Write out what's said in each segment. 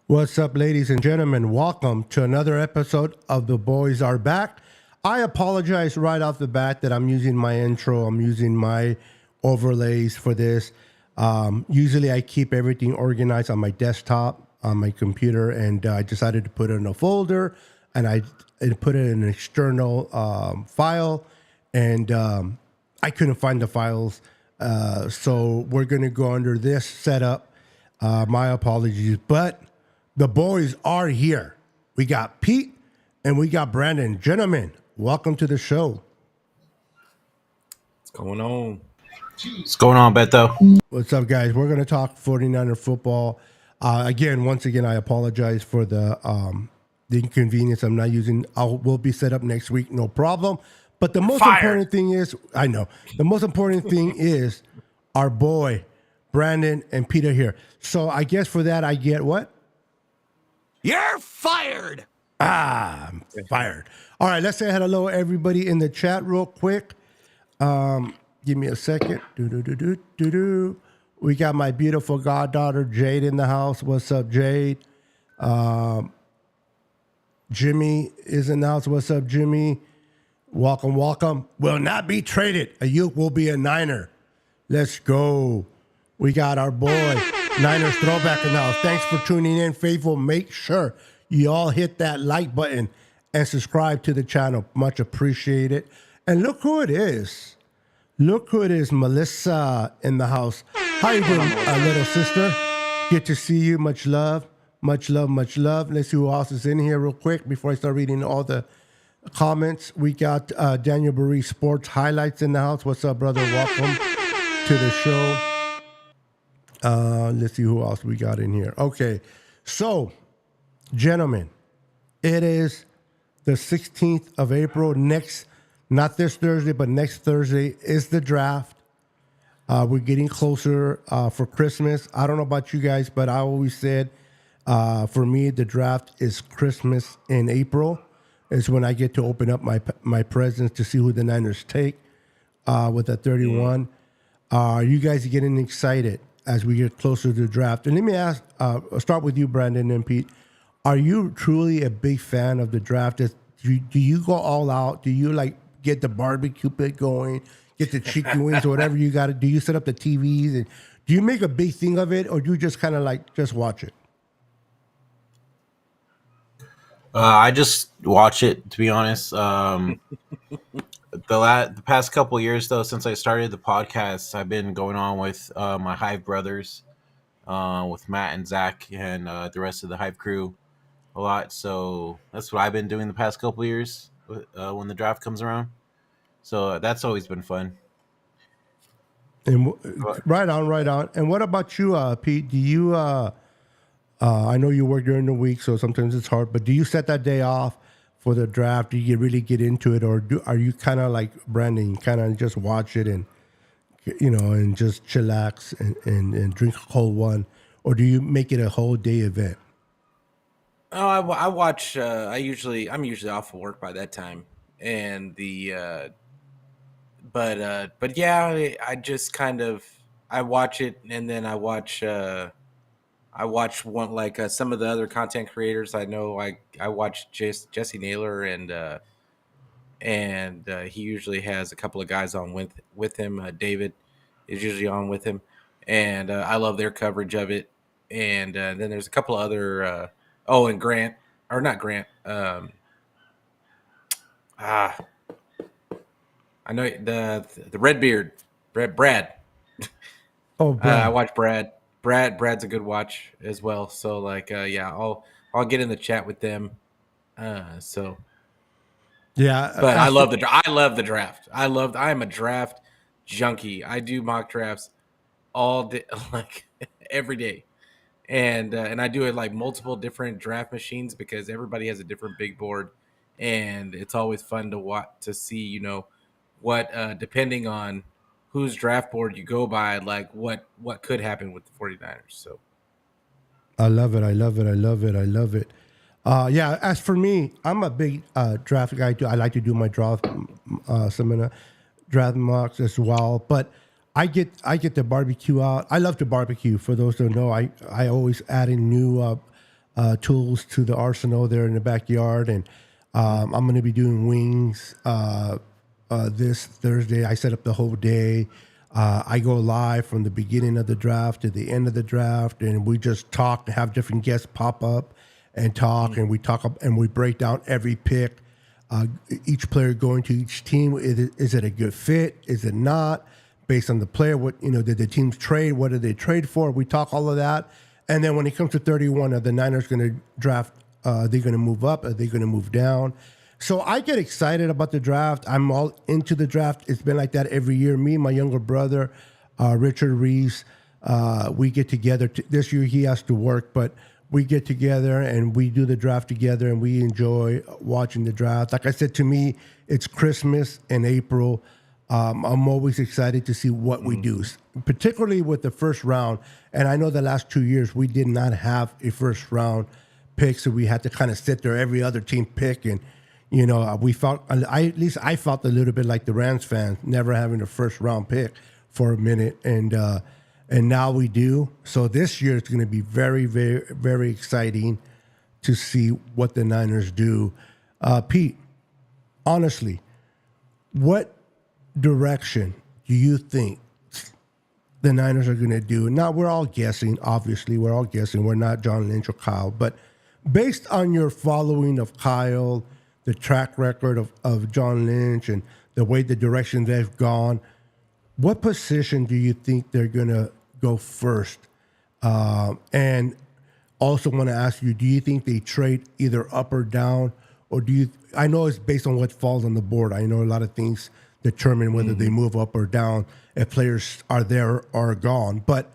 What's up, ladies and gentlemen? Welcome to another episode of The Boys Are Back. I apologize right off the bat that I'm using my intro. I'm using my overlays for this. Usually I keep everything organized on my desktop, on my computer, and I decided to put it in a folder, and I put it in an external file, and I couldn't find the files. So we're going to go under this setup. My apologies, but the boys are here. We got Pete and we got Brandon. Gentlemen, welcome to the show. What's going on? What's going on, Beto? What's up, guys? We're going to talk 49er football. Once again, I apologize for the inconvenience. I'm not using, we'll be set up next week, no problem. But the most important thing is, I know, the most important thing is our boy, Brandon and Peter here. So I guess for that, I get what? You're fired. I'm fired. All right, let's say hello, everybody in the chat real quick. Give me a second. We got my beautiful goddaughter, Jade, in the house. What's up, Jade? Jimmy is in the house. What's up, Jimmy? Welcome, welcome. Will not be traded. Aiyuk will be a Niner. Let's go. We got our boy, Niners Throwback in the house. Thanks for tuning in, faithful. Make sure you all hit that like button and subscribe to the channel. Much appreciated. And look who it is. Look who it is, Melissa in the house. How you doing, little sister? Good to see you. Much love. Much love, much love. Let's see who else is in here real quick before I start reading all the comments. We got Daniel Barry Sports Highlights in the house. What's up, brother? Welcome to the show. Let's see who else we got in here. Okay, so, gentlemen, it is the 16th of April. Not this Thursday, but next Thursday is the draft. We're getting closer for Christmas. I don't know about you guys, but I always said, for me, the draft is Christmas in April. It's when I get to open up my presents to see who the Niners take with the 31. Are you guys getting excited as we get closer to the draft? And let me ask, start with you, Brandon and Pete. Are you truly a big fan of the draft? Do you go all out? Do you like get the barbecue pit going, get the chicken wings or whatever you got to do? You set up the TVs and do you make a big thing of it, or do you just kind of like just watch it? I just watch it, to be honest. The past couple of years, though, since I started the podcast, I've been going on with my Hive brothers, with Matt and Zach and the rest of the Hive crew a lot. So that's what I've been doing the past couple of years when the draft comes around. So that's always been fun. And right on. And what about you, Pete? Do you? I know you work during the week, so sometimes it's hard. But do you set that day off for the draft? Do you really get into it, or are you kind of like Brandon, kind of just watch it and and just chillax and drink a cold one, or do you make it a whole day event? Oh, I watch. I'm usually off of work by that time, and but yeah, I just kind of I watch it, and then I watch one like some of the other content creators. I know I watch Jesse Naylor, and he usually has a couple of guys on with him. David is usually on with him, and I love their coverage of it. And then there's a couple of other. And Grant, or not Grant. I know the Redbeard, Brad. Oh, Brad. I watch Brad. Brad's a good watch as well. So like, I'll get in the chat with them. So yeah, but I love the draft. I am a draft junkie. I do mock drafts all day, like every day. And I do it like multiple different draft machines because everybody has a different big board, and it's always fun to see what depending on whose draft board you go by, like what could happen with the 49ers. So I love it. Yeah, as for me, I'm a big draft guy too. I like to do my draft seminar, draft mocks as well. But I get the barbecue out. I love to barbecue. For those who don't know, I always add in new tools to the arsenal there in the backyard, and I'm going to be doing wings this Thursday. I set up the whole day. I go live from the beginning of the draft to the end of the draft, and we just talk, have different guests pop up and talk, and we talk and we break down every pick. Each player going to each team. Is it a good fit? Is it not? Based on the player, what did the teams trade? What did they trade for? We talk all of that, and then when it comes to 31, are the Niners going to draft? Are they going to move up? Are they going to move down? So I get excited about the draft. I'm all into the draft. It's been like that every year. Me and my younger brother, Richard Reeves, we get together. This year he has to work, but we get together and we do the draft together, and we enjoy watching the draft. Like I said, to me, it's Christmas in April. I'm always excited to see what we do, particularly with the first round. And I know the last 2 years we did not have a first round pick, so we had to kind of sit there every other team pick, and we felt, at least I felt a little bit like the Rams fans, never having a first round pick for a minute, and now we do. So this year it's going to be very, very, very exciting to see what the Niners do. Pete, honestly, what direction do you think the Niners are going to do? Now, we're all guessing, obviously. We're all guessing. We're not John Lynch or Kyle. But based on your following of Kyle, the track record of John Lynch, and the way the direction they've gone, what position do you think they're going to go first? And also want to ask you, do you think they trade either up or down? Or I know it's based on what falls on the board. I know a lot of things determine whether they move up or down, if players are there or are gone. But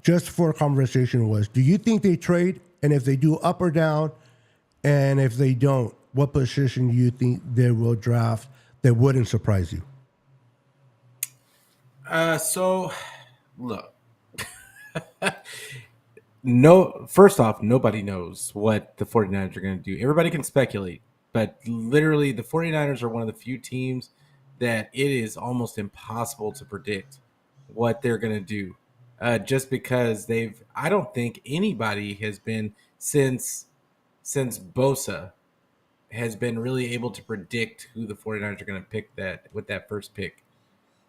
just for a conversation do you think they trade? And if they do, up or down? And if they don't, what position do you think they will draft that wouldn't surprise you? So, look. No, first off, nobody knows what the 49ers are going to do. Everybody can speculate, but literally the 49ers are one of the few teams that it is almost impossible to predict what they're going to do. Just because I don't think anybody has been since Bosa has been really able to predict who the 49ers are going to pick with that first pick.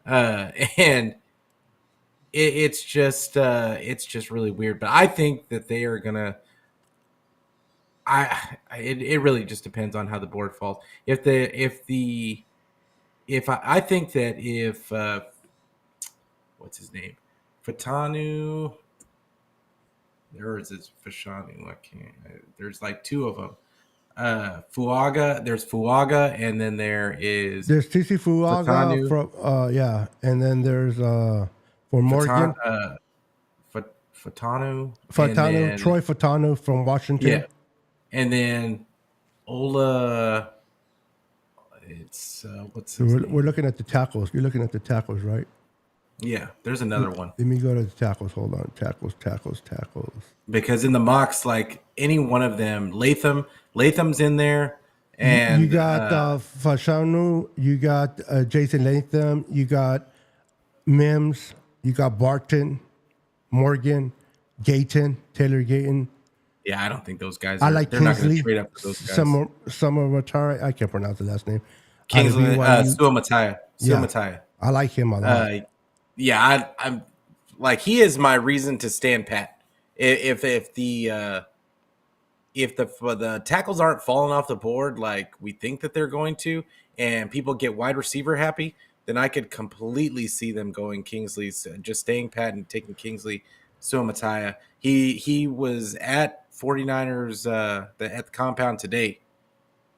And it's just really weird. But I think that they are going to, it really just depends on how the board falls. I think that if what's his name? Fatanu. There is this Fashanu. I can't. There's like two of them. Fuaga. There's Fuaga, and then there's TC Fuaga Fatanu. from and then there's for Morgan Fatanu. Troy Fatanu from Washington. Yeah, and then Ola. It's what's his name? We're looking at the tackles. You're looking at the tackles, right? Yeah, there's another one. Let me go to the tackles. Hold on. Tackles. Because in the mocks, like any one of them, Latham's in there. And you got Fashanu, you got Jason Latham, you got Mims, you got Barton, Morgan, Taylor Gayton. Yeah, I don't think those guys I like they're Kingsley, not going to trade up for those guys. Summer Matari, I can't pronounce the last name. Kingsley, Suamataya. Yeah, I like him a lot. Yeah, I'm like, he is my reason to stand pat. If the tackles aren't falling off the board like we think that they're going to, and people get wide receiver happy, then I could completely see them going Kingsley, just staying pat and taking Kingsley Suamataya. He was at 49ers at the compound today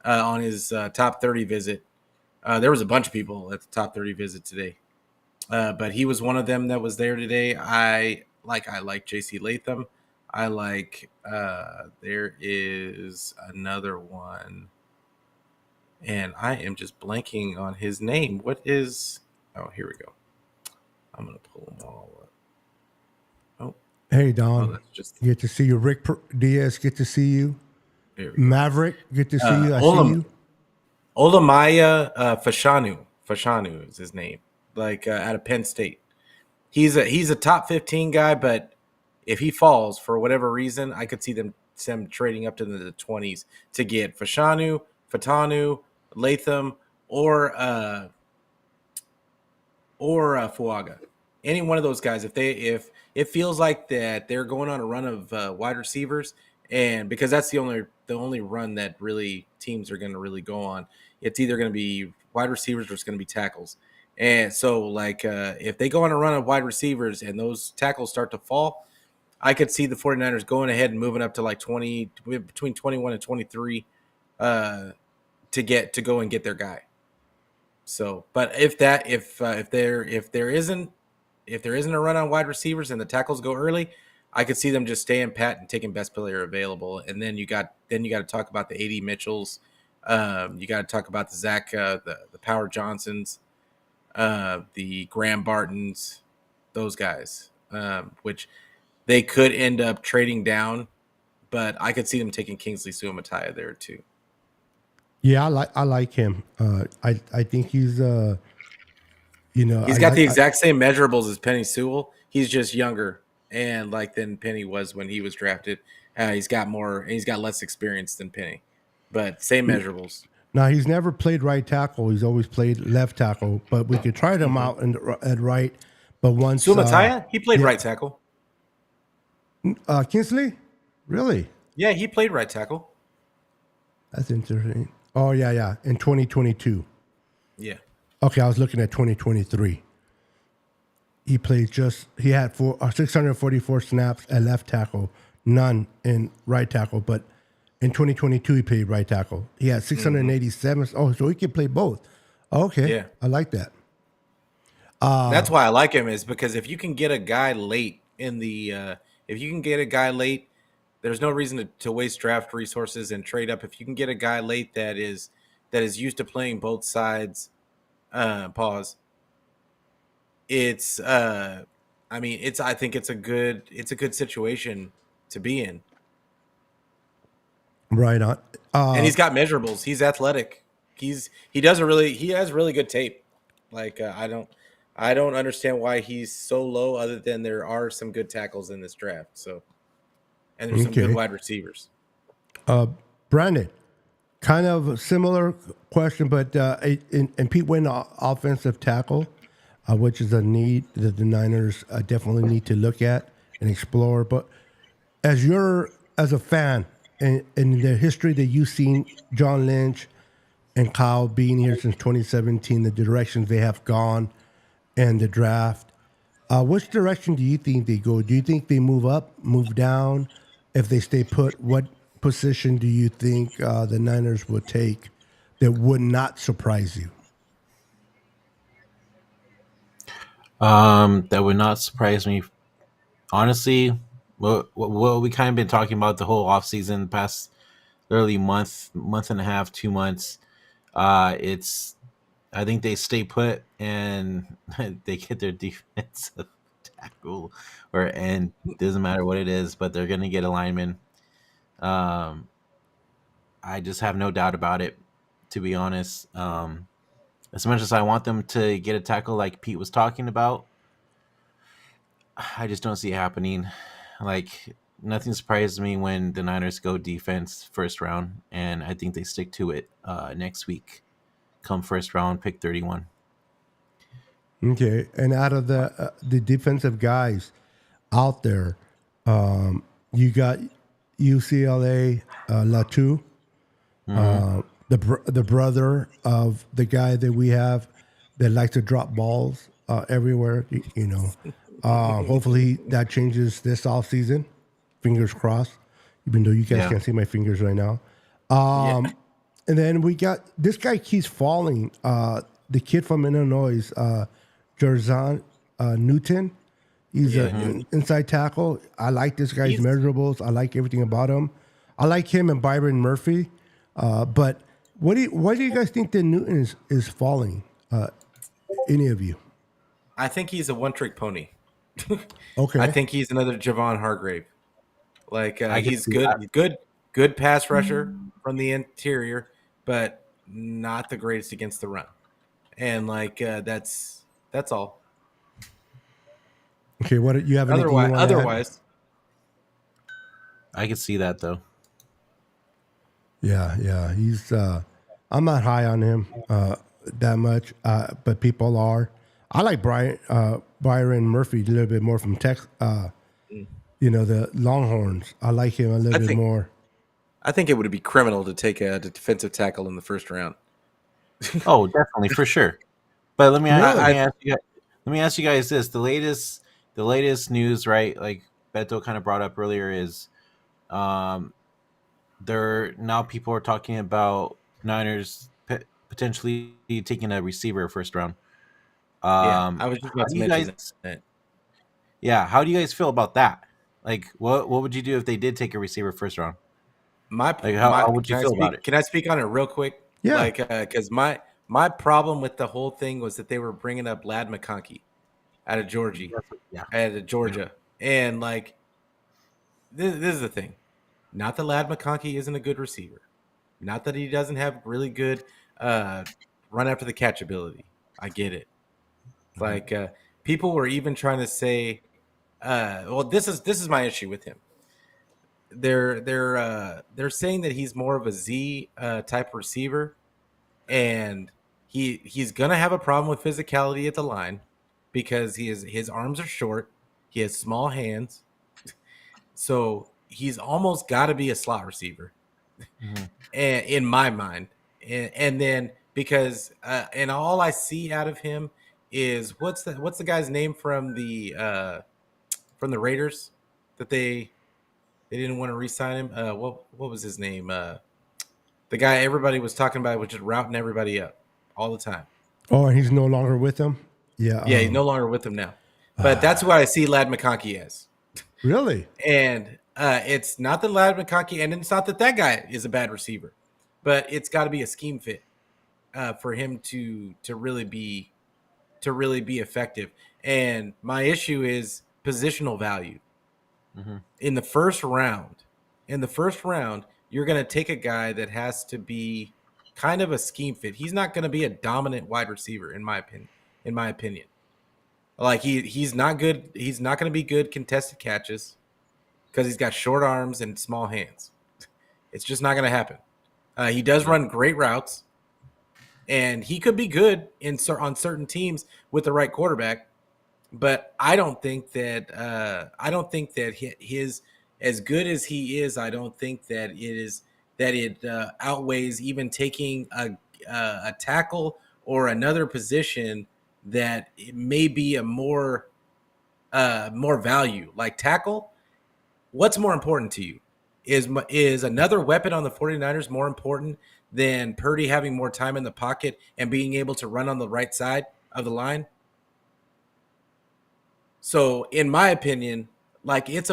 on his top 30 visit. There was a bunch of people at the top 30 visit today. But he was one of them that was there today. I like JC Latham. I like there is another one, and I am just blanking on his name. What is? Oh, here we go. I'm gonna pull them all up. Oh, hey Don, get to see you. Rick Diaz, get to see you. Maverick, get to see you. I see you. Olamaya Fashanu is his name. Like out of Penn State, he's a top 15 guy, but if he falls for whatever reason, I could see them trading up to the 20s to get Fatanu, Latham, or Fuaga. Any one of those guys, if it feels like that they're going on a run of wide receivers, and because that's the only run that really teams are going to really go on, it's either going to be wide receivers or it's going to be tackles. And so, if they go on a run of wide receivers and those tackles start to fall, I could see the 49ers going ahead and moving up to like 20, between 21 and 23, to go and get their guy. So, but if there isn't a run on wide receivers and the tackles go early, I could see them just staying pat and taking best player available. And then you got to talk about the AD Mitchells. You got to talk about the Zach, the Power Johnsons, the Graham Bartons, those guys, which they could end up trading down, but I could see them taking Kingsley Suamataia there too. Yeah, I like him. I think he's he's got the exact same measurables as Penny Sewell. He's just younger and than Penny was when he was drafted. He's got less experience than Penny, but same measurables. Now he's never played right tackle. He's always played left tackle. But we could try him out at right. But once Suamataia, he played right tackle. Kingsley, really? Yeah, he played right tackle. That's interesting. Oh yeah, in 2022. Yeah. Okay, I was looking at 2023. He had 644 snaps at left tackle, none in right tackle, but in 2022 he played right tackle. He had 687. Oh, so he can play both. Okay, yeah. I like that. That's why I like him, is because if you can get a guy late there's no reason to waste draft resources and trade up. If you can get a guy late that is used to playing both sides, it's I think it's a good situation to be in. Right on. And he's got measurables. He's athletic. He has really good tape. I don't understand why he's so low, other than there are some good tackles in this draft. So, and there's some good wide receivers. Brandon, kind of a similar question, but and Pete went offensive tackle, which is a need that the Niners definitely need to look at and explore. But as a fan, in the history that you've seen, John Lynch and Kyle being here since 2017, the directions they have gone and the draft, which direction do you think they go? Do you think they move up, move down? If they stay put, what position do you think the Niners will take that would not surprise you? That would not surprise me. Honestly, what we kind of been talking about the whole offseason, past early month and a half, 2 months. I think they stay put and they get their defensive tackle or end. Doesn't matter what it is, but they're gonna get a lineman. I just have no doubt about it, to be honest. As much as I want them to get a tackle like Pete was talking about, I just don't see it happening. Nothing surprises me when the Niners go defense first round, and I think they stick to it next week. Come first round, pick 31. Okay, and out of the defensive guys out there, you got UCLA Latu, the brother of the guy that we have that likes to drop balls everywhere. Hopefully that changes this off season. Fingers crossed. Even though you guys can't see my fingers right now. And then we got this guy keeps falling. The kid from Illinois, Jerzon Newton. He's an inside tackle. I like this guy's measurables. I like everything about him. I like him and Byron Murphy. But why do you guys think that Newton is falling? Any of you? I think he's a one-trick pony. Okay. I think he's another Javon Hargrave. He's good pass rusher from the interior, but not the greatest against the run. And that's all. Okay, what you have? Otherwise, I could see that though. Yeah. He's I'm not high on him that much, but people are. I like Byron Murphy a little bit more from Texas. Mm. The Longhorns. I like him a little I bit think more. I think it would be criminal to take a defensive tackle in the first round. Oh, definitely for sure. But let Really? me ask you guys, let me ask you guys this: the latest news, right? Like Beto kind of brought up earlier, is um, there now people are talking about Niners potentially taking a receiver first round. Yeah, I was just How about do to you mention guys? that. Yeah, how do you guys feel about that? Like, what would you do if they did take a receiver first round? Like, how would you feel about it? Can I speak on it real quick? Yeah. Like, because my problem with the whole thing was that they were bringing up Lad McConkey out of Yeah, yeah. Georgia, and like this is the thing. Not that Lad McConkey isn't a good receiver. Not that he doesn't have really good uh, run after the catch ability. I get it. Mhm. Like people were even trying to say, well, this is my issue with him. They're saying that he's more of a Z type receiver, and he's gonna have a problem with physicality at the line because his arms are short, he has small hands, so he's almost got to be a slot receiver, Mhm. and in my mind, and then because and all I see out of him is what's the guy's name from the Raiders that they didn't want to re-sign him. What was his name? The guy everybody was talking about was just routing everybody up all the time. Oh, and he's no longer with them. Yeah. Yeah, he's no longer with them now. But that's what I see Lad McConkey as. Really? And it's not that Lad McConkey, and it's not that that guy is a bad receiver, but it's got to be a scheme fit for him to really be effective. And my issue is positional value. Mhm. In the first round, you're going to take a guy that has to be kind of a scheme fit. He's not going to be a dominant wide receiver, in my opinion. Like he's not good. He's not going to be good contested catches because he's got short arms and small hands. It's just not going to happen. He does Yeah. run great routes, and he could be good on certain teams with the right quarterback. But I don't think that his as good as he is. I don't think that it outweighs even taking a tackle or another position that it may be a more value like tackle. What's more important to you? Is another weapon on the 49ers more important than Purdy having more time in the pocket and being able to run on the right side of the line? So, in my opinion, like it's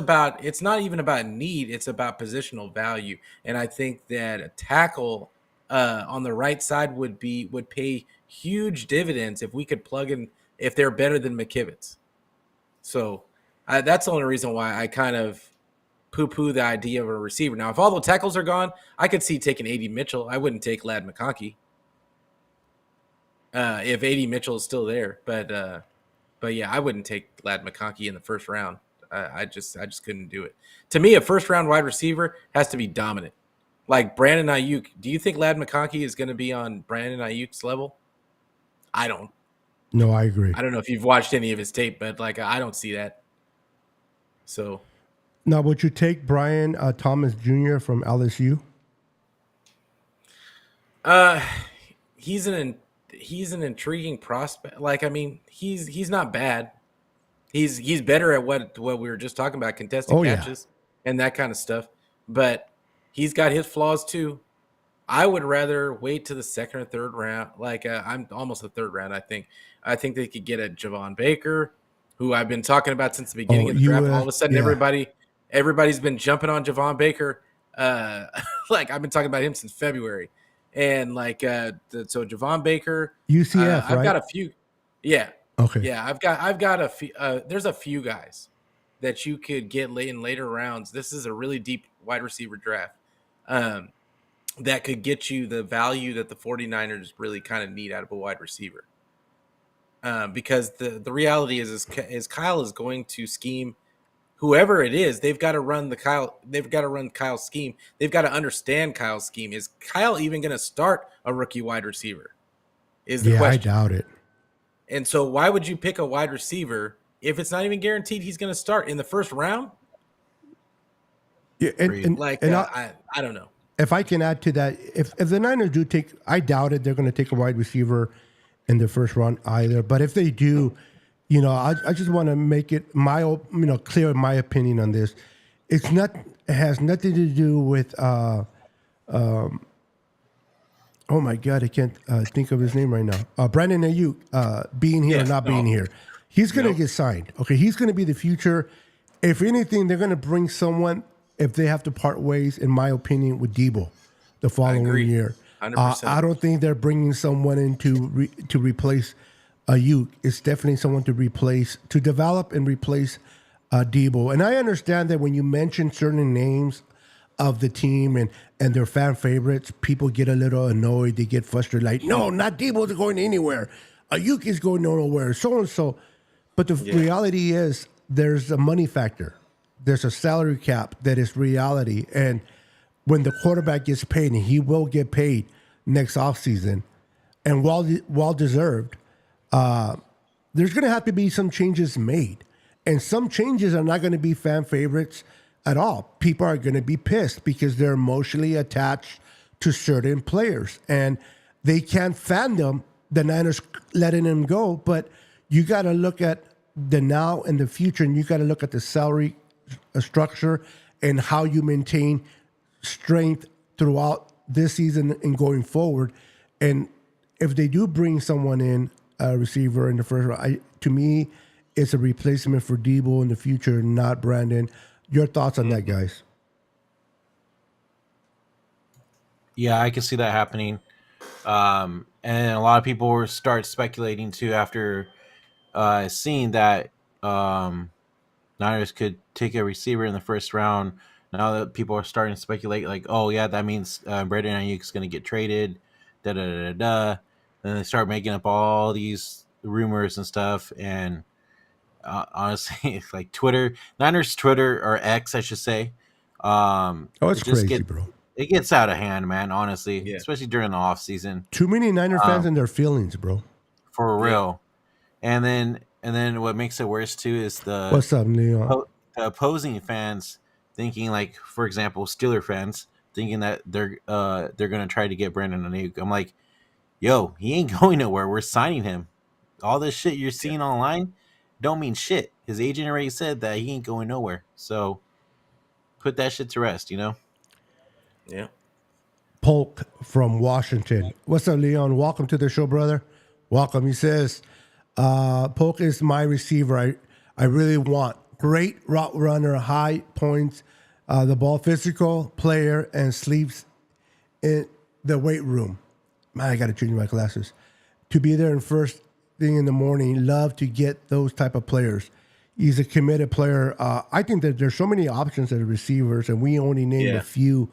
not even about need, it's about positional value. And I think that a tackle on the right side would pay huge dividends if we could plug in if they're better than McKivitz. So, that's the only reason why I kind of poo-poo the idea of a receiver. Now, if all the tackles are gone, I could see taking AD Mitchell. I wouldn't take Lad McConkey if AD Mitchell is still there, but yeah, I wouldn't take Lad McConkey in the first round. I just couldn't do it. To me, a first round wide receiver has to be dominant. Like Brandon Aiyuk. Do you think Lad McConkey is going to be on Brandon Aiyuk's level? I don't. No, I agree. I don't know if you've watched any of his tape, but like I don't see that. So Now, would you take Brian Thomas Jr. from LSU? uh he's he's an intriguing prospect. Like I mean, he's not bad. He's better at what we were just talking about, contested Oh yeah. catches and that kind of stuff. But he's got his flaws too. I would rather wait to the second or third round. Like I'm almost the third round. I think they could get a Javon Baker, who I've been talking about since the beginning Oh, of the you draft. All would. of a sudden, Yeah. everybody's been jumping on Javon Baker. Uh, like I've been talking about him since February, and like so Javon Baker. UCF, I've got right? a few. Yeah, Okay. yeah. I've got a few. There's a few guys that you could get late in later rounds. This is a really deep wide receiver draft. Um, that could get you the value that the 49ers really kind of need out of a wide receiver. Because the reality is Kyle is going to scheme whoever it is, they've got to run Kyle's scheme. They've got to understand Kyle's scheme. Is Kyle even going to start a rookie wide receiver? Is the Yeah, I question. doubt it. And so why would you pick a wide receiver if it's not even guaranteed he's going to start in the first round? Yeah, Like, I don't know. if I can add to that, if the Niners do take, I doubt it, they're going to take a wide receiver in the first round either. But if they do, I just want to make it clear my opinion on this. It has nothing to do with oh my God, I can't think of his name right now. Brandon Aiyuk being here or not being here. He's going to get signed. Okay, he's going to be the future. If anything, they're going to bring someone, if they have to part ways, in my opinion, with Debo the following year. 100%. I don't think they're bringing someone in to replace Aiyuk. It's definitely someone to develop and replace Debo. And I understand that when you mention certain names of the team and their fan favorites, people get a little annoyed. They get frustrated. Like, no, not Debo's going anywhere. Aiyuk is going nowhere. So and so. But the reality is, there's a money factor. There's a salary cap that is reality. And when the quarterback gets paid, and he will get paid next offseason, and well deserved, there's going to have to be some changes made. And some changes are not going to be fan favorites at all. People are going to be pissed because they're emotionally attached to certain players. And they can't fathom the Niners letting them go. But you got to look at the now and the future, and you got to look at the salary structure and how you maintain strength throughout this season and going forward. And if they do bring someone in, a receiver in the first round, to me, it's a replacement for Debo in the future, not Brandon. Your thoughts on that, guys? Yeah, I can see that happening. And a lot of people will start speculating too after seeing that Niners could take a receiver in the first round. Now that people are starting to speculate, like, oh yeah, that means Brandon Aiyuk is going to get traded. Da da da da da. Then they start making up all these rumors and stuff. And honestly, like Niners Twitter, or X, I should say. It's crazy, bro. It gets out of hand, man. Honestly, especially during the off season. Too many Niner fans and their feelings, bro. For real. And then what makes it worse too is What's up, Leon? the opposing fans thinking, like, for example, Steeler fans thinking that they're gonna try to get Brandon Aiyuk. I'm like, yo, he ain't going nowhere. We're signing him. All this shit you're seeing online don't mean shit. His agent already said that he ain't going nowhere. So put that shit to rest, Yeah. Polk from Washington. What's up, Leon? Welcome to the show, brother. Welcome. He says, Polk is my receiver. I really want great route runner, high points, the ball physical player, and sleeps in the weight room. Man, I got to change my glasses. To be there in first thing in the morning. Love to get those type of players. He's a committed player. I think that there's so many options at receivers, and we only named a few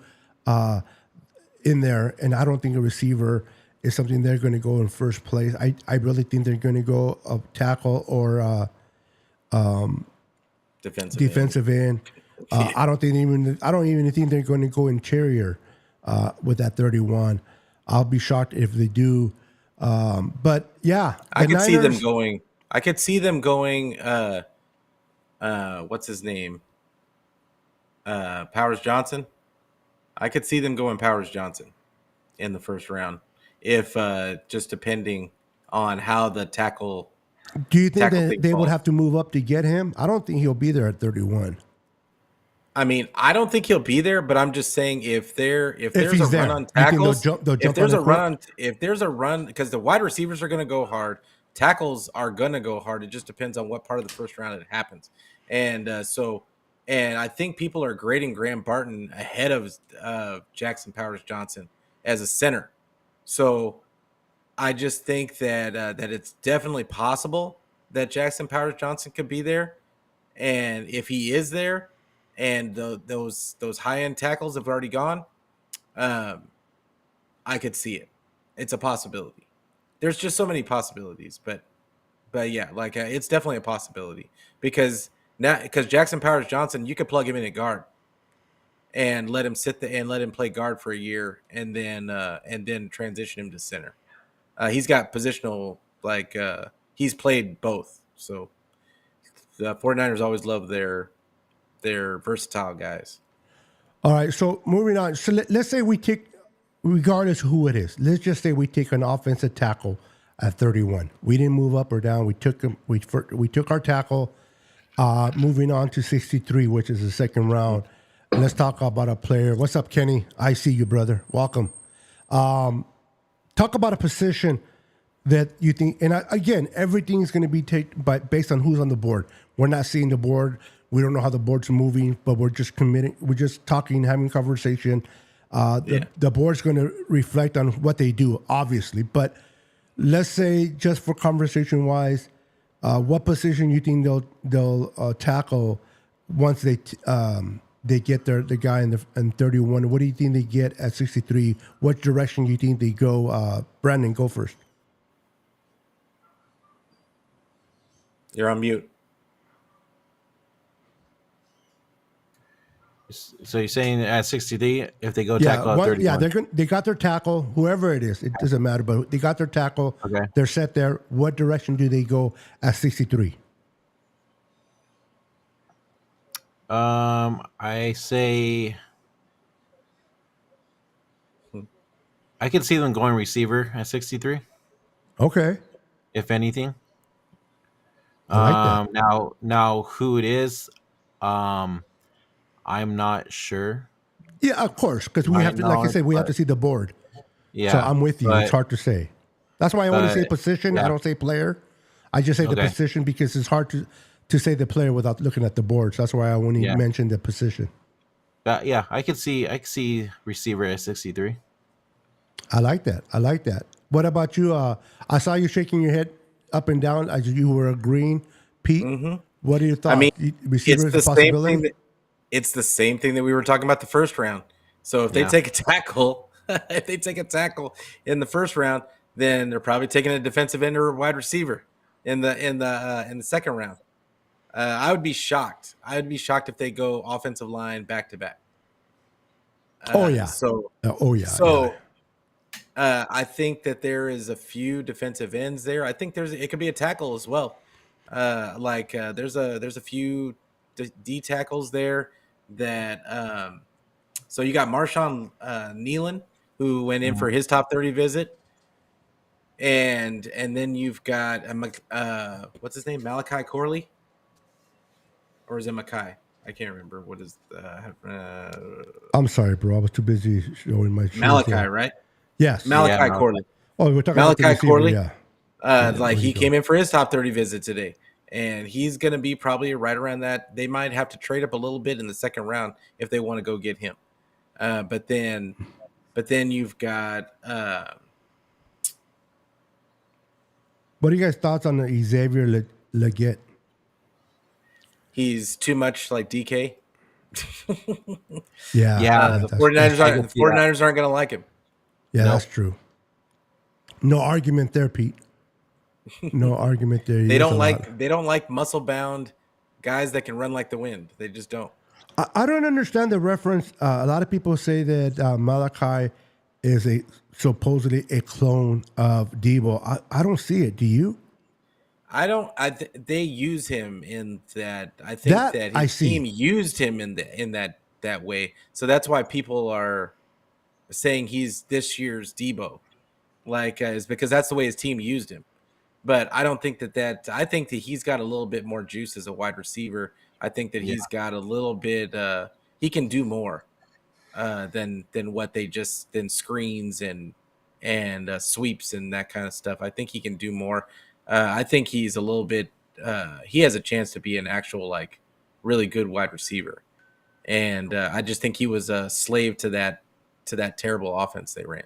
in there. And I don't think a receiver is something they're going to go in first place. I really think they're going to go a tackle or defensive end. I don't even think they're going to go interior with that 31. I'll be shocked if they do. But yeah, I could see them going. I could see them going. What's his name? Powers Johnson. I could see them going Powers Johnson in the first round, if just depending on how the tackle. Do you think that they would have to move up to get him? I don't think he'll be there at 31. I mean, I don't think he'll be there, but I'm just saying if there's a run on tackles, if there's a run, because the wide receivers are going to go hard, tackles are going to go hard. It just depends on what part of the first round it happens. And and I think people are grading Graham Barton ahead of Jackson Powers Johnson as a center. So I just think that that it's definitely possible that Jackson Powers Johnson could be there, and if he is there, and those high end tackles have already gone, I could see it. It's a possibility. There's just so many possibilities, but yeah, like it's definitely a possibility because now because Jackson Powers Johnson, you could plug him in at guard and let him sit there and let him play guard for a year, and then transition him to center. He's got positional he's played both, so the 49ers always love their versatile guys. All right, so moving on. So let's say we take, regardless of who it is, let's just say we take an offensive tackle at 31. We didn't move up or down. We took him. We took our tackle. Moving on to 63, which is the second round. Let's talk about a player. What's up, Kenny? I see you, brother. Welcome. Talk about a position that you think, and again, everything's going to be based on who's on the board. We're not seeing the board. We don't know how the board's moving, but we're just committing. We're just talking, having conversation. The board's going to reflect on what they do, obviously. But let's say, just for conversation wise, what position you think they'll tackle once they get the guy in 31? What do you think they get at 63? What direction do you think they go? Brandon, go first. You're on mute. So you're saying at 63, if they go tackle at 31? Yeah, they got their tackle, whoever it is. It doesn't matter, but they got their tackle. Okay. They're set there. What direction do they go at 63? I say I can see them going receiver at 63. Okay. If anything. I like that. Now who it is, I'm not sure. Yeah, of course, because we have to, like I said, we have to see the board. Yeah. So I'm with you. It's hard to say. That's why I only say position. Yeah. I don't say player. I just say the position because it's hard to say the player without looking at the board. So that's why I only mentioned the position. Yeah, I could see receiver at 63. I like that. What about you? I saw you shaking your head up and down as you were agreeing. Pete, what are your thoughts? I mean, receiver it's is the a same possibility? thing. It's the same thing that we were talking about the first round. So if they take a tackle, in the first round, then they're probably taking a defensive end or a wide receiver in the second round. I would be shocked. I would be shocked if they go offensive line back to back. I think that there is a few defensive ends there. I think it could be a tackle as well. There's a few D tackles there that. So you got Marshawn Nealon, who went in for his top 30 visit, and then you've got what's his name, Malachi Corley, or is it Mackay? I can't remember. What is I'm sorry, bro. I was too busy showing my Malachi, right? Yes. Malachi Corley. Oh, we're talking Malachi about Corley. Yeah. He came in for his top 30 visit today, and he's going to be probably right around that. They might have to trade up a little bit in the second round if they want to go get him. But then you've got. What are you guys' thoughts on the Xavier Leggett? He's too much like DK. Yeah. The 49ers aren't going to like him. Yeah, that's true. No argument there, Pete. No argument there. They don't like muscle bound guys that can run like the wind. They just don't. I don't understand the reference. A lot of people say that Malachi is supposedly a clone of Debo. I don't see it. Do you? I don't. They use him in that. I think that his team used him in that way. So that's why people are saying he's this year's Debo, is because that's the way his team used him. But I don't think that. I think that he's got a little bit more juice as a wide receiver. I think that he's got a little bit. He can do more than what they just screens and sweeps and that kind of stuff. I think he can do more. I think he's a little bit. He has a chance to be an actual really good wide receiver, and I just think he was a slave to that terrible offense they ran.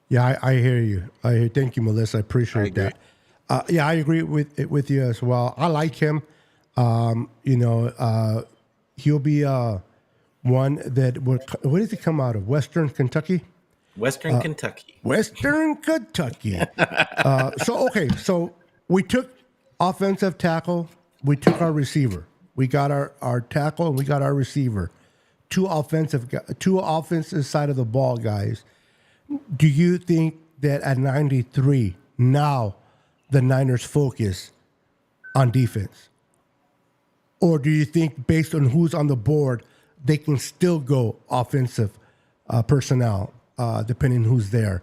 Yeah, I hear you. Thank you, Melissa. I appreciate that. I agree with you as well. I like him. He'll be one that where does he come out of? Western Kentucky. Western Kentucky. So we took offensive tackle, we took our receiver. We got our tackle and we got our receiver. Two offensive side of the ball guys. Do you think that at 93 now the Niners focus on defense? Or do you think based on who's on the board, they can still go offensive personnel, depending who's there?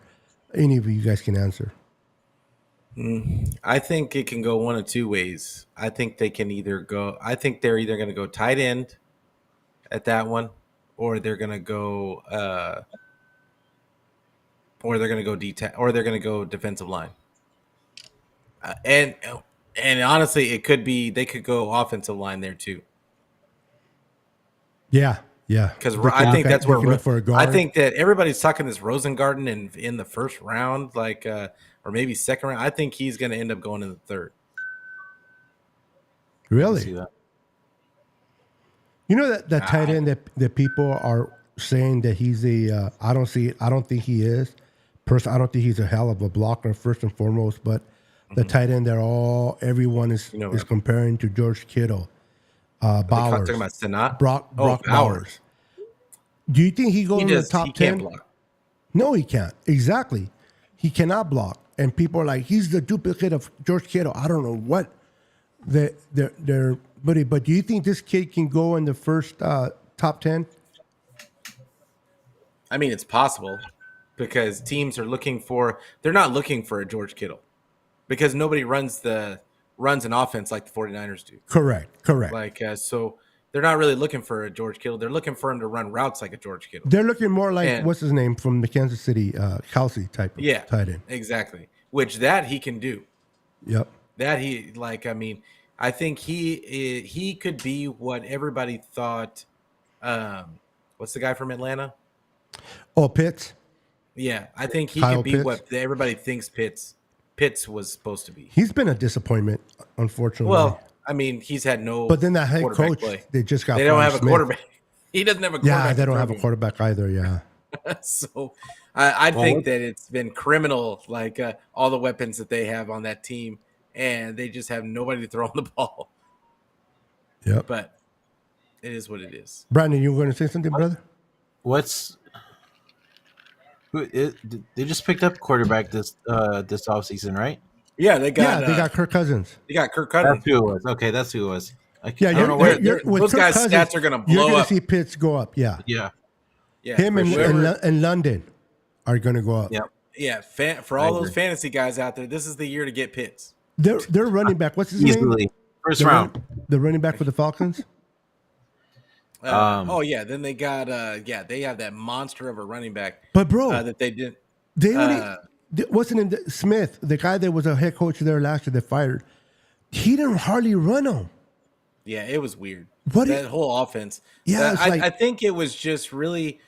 Any of you guys can answer. I think it can go one of two ways. I think they're either going to go tight end at that one, or they're going to go defensive line. And honestly, it could be they could go offensive line there too. Yeah. Because I think that's where I think that everybody's talking this Rosengarten in the first round, or maybe second round. I think he's going to end up going in the third. Really? See that. You know that tight end that people are saying that he's I don't think he is. Personally, I don't think he's a hell of a blocker first and foremost, but the tight end everyone is comparing to George Kittle. Bowers. Talking about Senat? Brock Bowers. Do you think he goes in the top 10? Can't block. No, he can't. Exactly. He cannot block. And people are like, he's the duplicate of George Kittle. I don't know what they're but do you think this kid can go in the first top 10? I mean, it's possible because teams are they're not looking for a George Kittle because nobody runs an offense like the 49ers do. Correct. So they're not really looking for a George Kittle. They're looking for him to run routes like a George Kittle. They're looking more like, what's his name, from the Kansas City, Kelsey type of tight end. Exactly. Which that he can do. Yep. That I think he could be what everybody thought. What's the guy from Atlanta? Oh, Pitts? Yeah, I think he Kyle could be Pitts? what everybody thinks Pitts was supposed to be. He's been a disappointment, unfortunately. Well, I mean, he's had no. But then that head coach, play. they just got. They don't have a Smith. quarterback. He doesn't have a quarterback. Yeah, they don't have a quarterback either. Yeah. So, I think that it's been criminal, all the weapons that they have on that team, and they just have nobody to throw on the ball. Yep. But it is what it is. Brandon, you were going to say something, brother? They just picked up quarterback this offseason, right? Yeah, they got Kirk Cousins. They got Kirk Cousins. That's who it was. Okay, that's who it was. I Yeah, don't know where. those guys' stats are going to blow You're going up. to see Pitts go up. Yeah. Yeah. Yeah, Him for and sure. London are going to go up. Yep. Yeah, for all those fantasy guys out there, this is the year to get Pitts. They're running back. What's his name? Easily first round. The running back for the Falcons. Then they got they have that monster of a running back. But bro, that they did. Wasn't it Smith, the guy that was a head coach there last year that fired? He didn't hardly run him. Yeah, it was weird. What that whole offense. Yeah, I think it was just really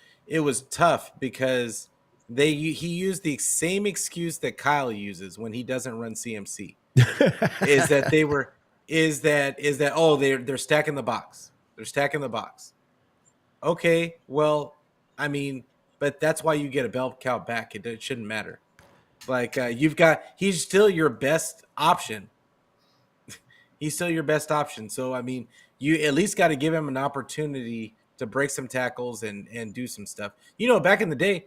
tough because he used the same excuse that Kyle uses when he doesn't run CMC. They're stacking the box. They're stacking the box. Okay, well, I mean, but that's why you get a bell cow back. It shouldn't matter. He's still your best option. He's still your best option. So, I mean, you at least got to give him an opportunity to break some tackles and do some stuff. Back in the day,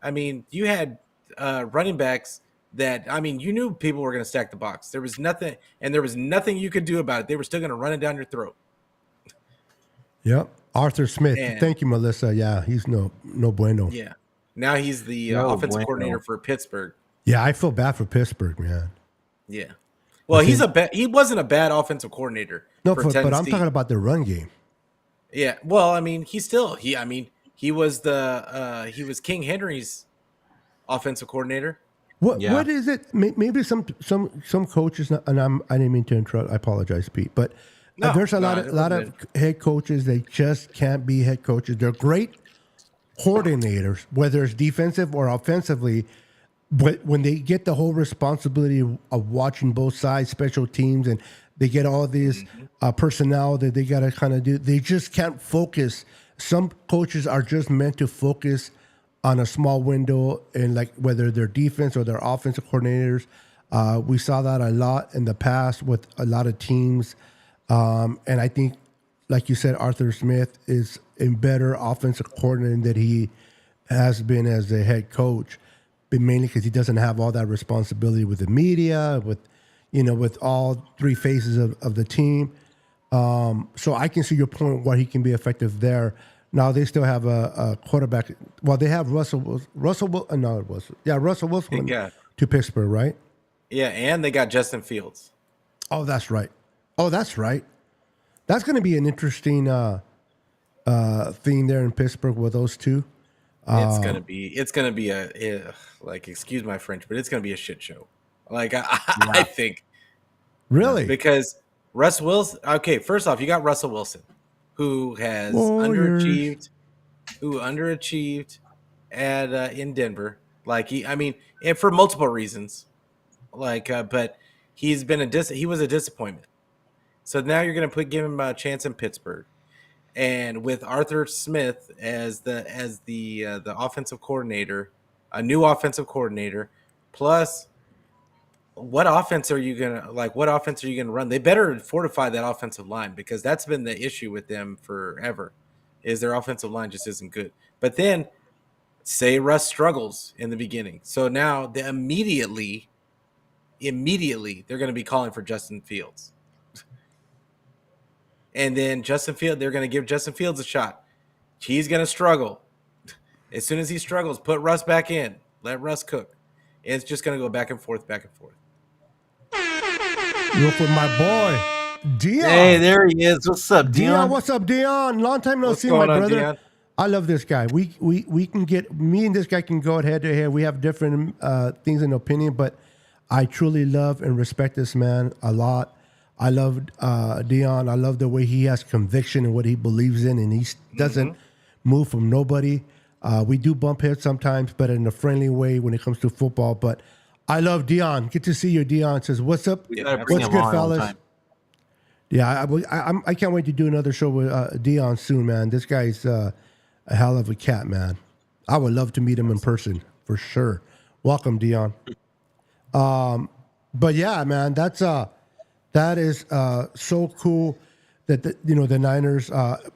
I mean, you had running backs that, I mean, you knew people were going to stack the box. There was nothing you could do about it. They were still going to run it down your throat. Yep. Arthur Smith. Thank you, Melissa. Yeah, he's no bueno. Yeah. Now he's the offensive coordinator for Pittsburgh. Yeah, I feel bad for Pittsburgh, man. Yeah. Well, he wasn't a bad offensive coordinator. No, but I'm talking about the run game. Yeah. Well, I mean, he was King Henry's offensive coordinator. What is it? Maybe some coaches, and I didn't mean to interrupt. I apologize, Pete, but there's a lot of head coaches. They just can't be head coaches. They're great coordinators, whether it's defensive or offensively. But when they get the whole responsibility of watching both sides, special teams, and they get all these personnel that they got to kind of do, they just can't focus. Some coaches are just meant to focus on a small window, and like whether they're defense or they're offensive coordinators. We saw that a lot in the past with a lot of teams. And I think, like you said, Arthur Smith is a better offensive coordinator than he has been as a head coach, but mainly because he doesn't have all that responsibility with the media, with all three phases of the team. So I can see your point where he can be effective there. Now they still have a quarterback. Well, they have Russell Wilson went Yeah. to Pittsburgh, right? Yeah, and they got Justin Fields. Oh, that's right. That's going to be an interesting thing there in Pittsburgh with those two. It's gonna be like, excuse my French, but it's gonna be a shit show. Like I think Really? because Russ Wilson. Okay, first off, you got Russell Wilson, who has Warriors. underachieved at in Denver. Like and for multiple reasons. Like, but he was a disappointment. So now you're gonna give him a chance in Pittsburgh. And with Arthur Smith as the offensive coordinator, a new offensive coordinator, plus what offense are you gonna run? They better fortify that offensive line, because that's been the issue with them forever, is their offensive line just isn't good. But then say Russ struggles in the beginning, so now immediately they're going to be calling for Justin Fields. And then they're going to give Justin Fields a shot. He's going to struggle. As soon as he struggles, put Russ back in. Let Russ cook. It's just going to go back and forth, back and forth. Look with my boy, Dion. Hey, there he is. What's up, Dion? What's up, Dion? Long time no What's see, my going on, brother. Dion? I love this guy. We can get, me and this guy can go head to head. We have different things in opinion, but I truly love and respect this man a lot. I love Dion. I love the way he has conviction in what he believes in, and he doesn't move from nobody. We do bump heads sometimes, but in a friendly way when it comes to football. But I love Dion. Good to see you, Dion. Says, what's up? gotta bring What's him good, on all the fellas? time. Yeah, I can't wait to do another show with Dion soon, man. This guy's a hell of a cat, man. I would love to meet him in person for sure. Welcome, Dion. But yeah, man, that is so cool that the Niners.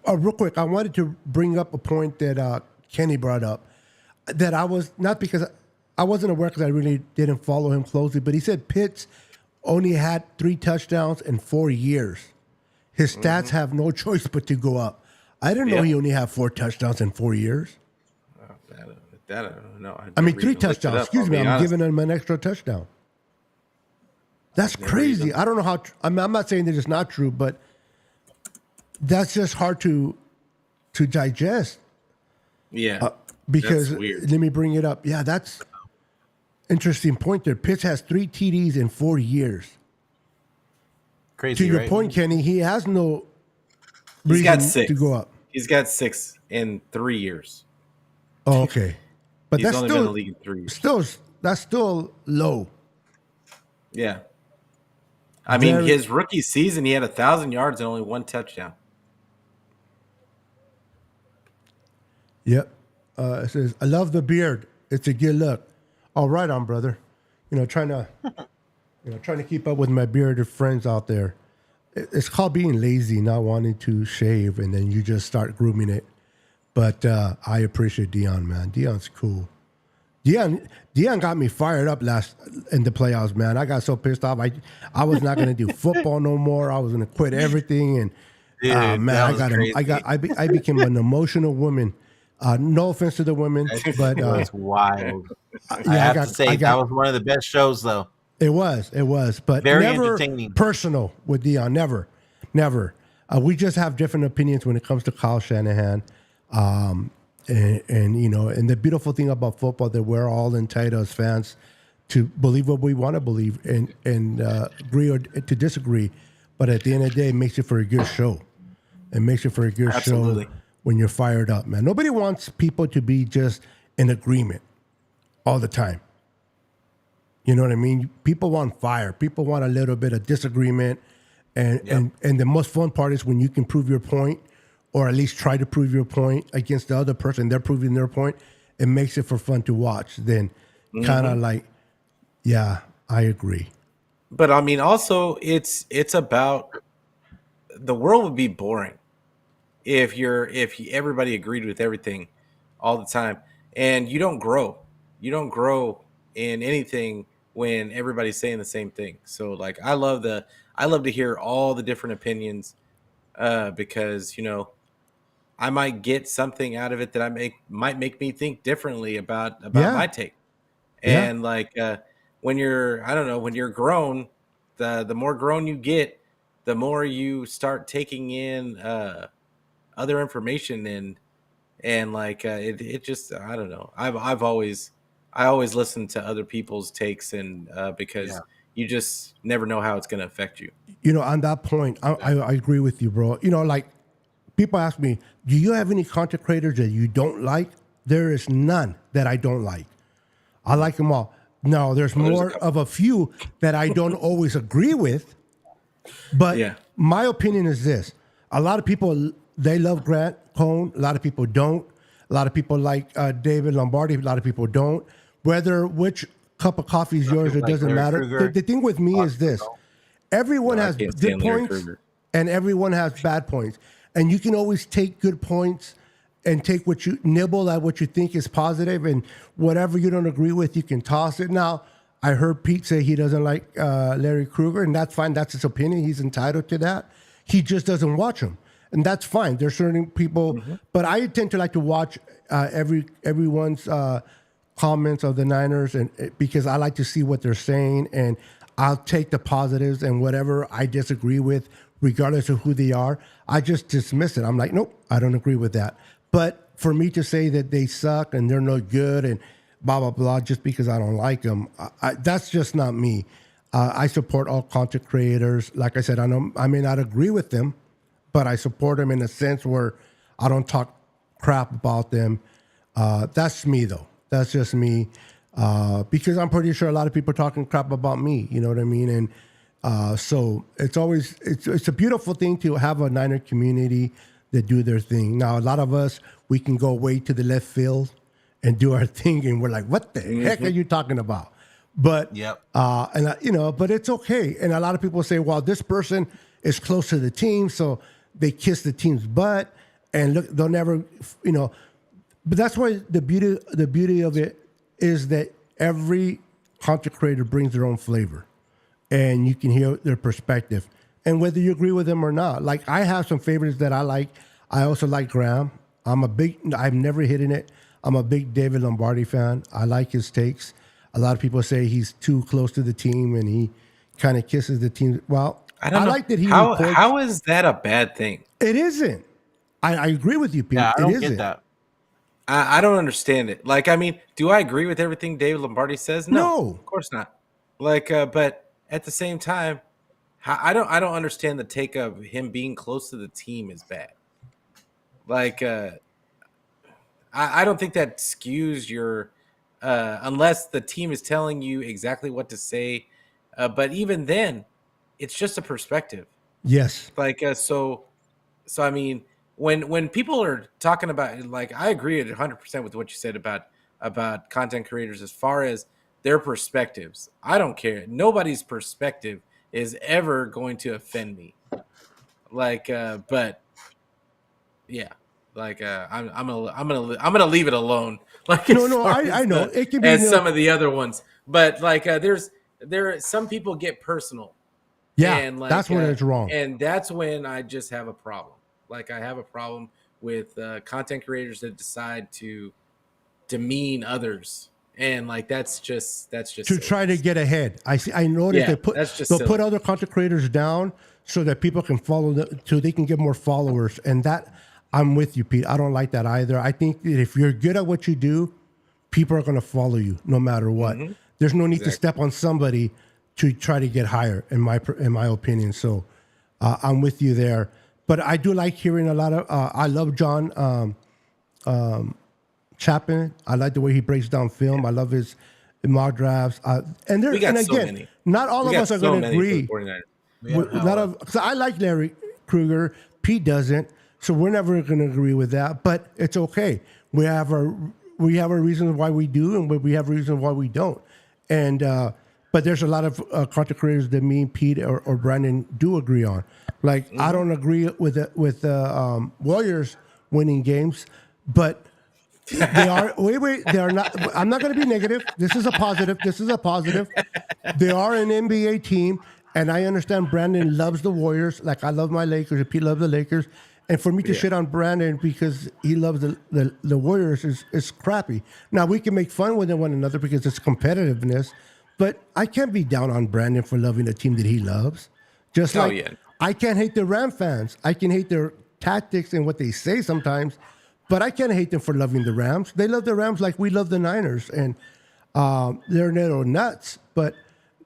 Real quick, I wanted to bring up a point that Kenny brought up, that I was not, because I wasn't aware, because I really didn't follow him closely, but he said Pitts only had 3 touchdowns in 4 years. His stats have no choice but to go up. I didn't know he only had 4 touchdowns in 4 years. That I don't know. I mean, 3 touchdowns. Excuse me, I'm giving him an extra touchdown. That's crazy. I don't know how. I'm not saying that it's not true, but that's just hard to digest. Yeah, Because that's weird. let me bring it up. Yeah, that's interesting point there. Pitts has 3 TDs in 4 years. Crazy, To your right? point, Kenny, he has no He's got reason 6 to go up. He's got 6 in 3 years. Oh, okay, but He's that's only been in the league in 3 years. That's still low. Yeah. I mean, Very- his rookie season, he had 1,000 yards and only 1 touchdown. Yep. It says, I love the beard. It's a good look. All right on, brother. Trying to keep up with my bearded friends out there. It's called being lazy, not wanting to shave, and then you just start grooming it. But I appreciate Dion, man. Dion's cool. Dion got me fired up last in the playoffs, man. I got so pissed off. I was not going to do football no more. I was going to quit everything, and Dude, man, that was crazy. I became an emotional woman. No offense to the women, but It was wild. yeah, I have to say, that was one of the best shows, though. It was, but Very never entertaining. personal with Dion. Never. We just have different opinions when it comes to Kyle Shanahan, and the beautiful thing about football, that we're all entitled as fans to believe what we want to believe and agree or to disagree. But at the end of the day, it makes it for a good show. It makes it for a good Absolutely. show when you're fired up, man. Nobody wants people to be just in agreement all the time. You know what I mean? People want fire. People want a little bit of disagreement. And the most fun part is when you can prove your point, or at least try to prove your point against the other person. They're proving their point. It makes it for fun to watch. Then kind of like, yeah, I agree. But I mean, also it's about the world would be boring if everybody agreed with everything all the time, and you don't grow. You don't grow in anything when everybody's saying the same thing. So like, I love to hear all the different opinions, because I might get something out of it that might make me think differently about Yeah, my take. yeah, And like, when you're, I don't know, when you're grown, the more grown you get, the more you start taking in other information, and like, it just, I don't know. I always listen to other people's takes, and Yeah. because you just never know how it's going to affect you. on that point, I agree with you, bro. Like people ask me, do you have any content creators that you don't like? There is none that I don't like. I like them all. No, there's Well, there's a more couple. of a few that I don't always agree with. But Yeah. my opinion is this: a lot of people they love Grant Cohn. A lot of people don't. A lot of people like David Lombardi. A lot of people don't. Whether which cup of coffee is Some yours, people it like doesn't Larry matter. The, Krueger. the thing with me A lot is of people this: don't. everyone No, I has can't good stand Larry points Krueger. and everyone has bad points, and you can always take good points and take what you nibble at what you think is positive, and whatever you don't agree with, you can toss it. Now, I heard Pete say he doesn't like Larry Krueger, and that's fine. That's his opinion. He's entitled to that. He just doesn't watch them, and that's fine. There's certain people, but I tend to like to watch everyone's comments of the Niners, and because I like to see what they're saying, and I'll take the positives and whatever I disagree with, regardless of who they are, I just dismiss it. I'm like, nope, I don't agree with that. But for me to say that they suck and they're no good and blah blah blah just because I don't like them, that's just not me. I support all content creators. Like I said, I know I may not agree with them, but I support them in a sense where I don't talk crap about them. That's me though. That's just me. Because I'm pretty sure a lot of people are talking crap about me. You know what I mean? And so it's a beautiful thing to have a Niner community that do their thing. Now a lot of us we can go way to the left field and do our thing, and we're like, what the heck are you talking about? But Yep. but it's okay. And a lot of people say, well, this person is close to the team, so they kiss the team's butt, and look, they'll never, But that's why the beauty of it is that every content creator brings their own flavor, and you can hear their perspective, and whether you agree with them or not. Like I have some favorites that I like. I also like Graham. I've never hidden it. I'm a big David Lombardi fan. I like his takes. A lot of people say he's too close to the team and he kind of kisses the team. Well, I don't know. like that he how reports. how is that a bad thing? It isn't. I agree with you, Pete. Yeah, I It don't isn't. get that. I don't understand it. Like, I mean, do I agree with everything David Lombardi says? No. Of course not. Like, but at the same time, I don't understand the take of him being close to the team is bad. Like, I don't think that skews your, unless the team is telling you exactly what to say. But even then, it's just a perspective. Yes. Like, so I mean, when people are talking about, like, I agree 100% with what you said about content creators as far as their perspectives. I don't care. Nobody's perspective is ever going to offend me. Like, but yeah, like, I'm gonna leave it alone. Like, No, as no, far I as know. It can be some of the other ones, but like, some people get personal. yeah, And like, that's when it's wrong. and that's when I just have a problem. Like, I have a problem with content creators that decide to demean others, and like, that's just To silly. try to get ahead. I noticed Yeah, they'll silly. put other content creators down so that people can follow them, so they can get more followers. And that I'm with you, Pete. I don't like that either. I think that if you're good at what you do, people are going to follow you no matter what. There's no need to step on somebody to try to get higher, in my opinion. So I'm with you there. But I do like hearing a lot of. I love John Chapman. I like the way he breaks down film. I love his mock drafts. And there, We got and so again, many. not all We of got us are so going to many for the agree. 49ers. Yeah, Not of, because I like Larry Krueger. Pete doesn't, so we're never going to agree with that. But it's okay. We have our reasons why we do, and we have reasons why we don't. And But there's a lot of content creators that me, Pete, or Brandon do agree on. Like I don't agree with the Warriors winning games, but they are. Wait. They are not. I'm not going to be negative. This is a positive. They are an NBA team, and I understand Brandon loves the Warriors, like I love my Lakers, and Pete loves the Lakers. And for me to shit on Brandon because he loves the Warriors is crappy. Now we can make fun with one another because it's competitiveness, but I can't be down on Brandon for loving a team that he loves. Just like I can't hate the Ram fans. I can hate their tactics and what they say sometimes, but I can't hate them for loving the Rams. They love the Rams like we love the Niners, and they're little nuts, but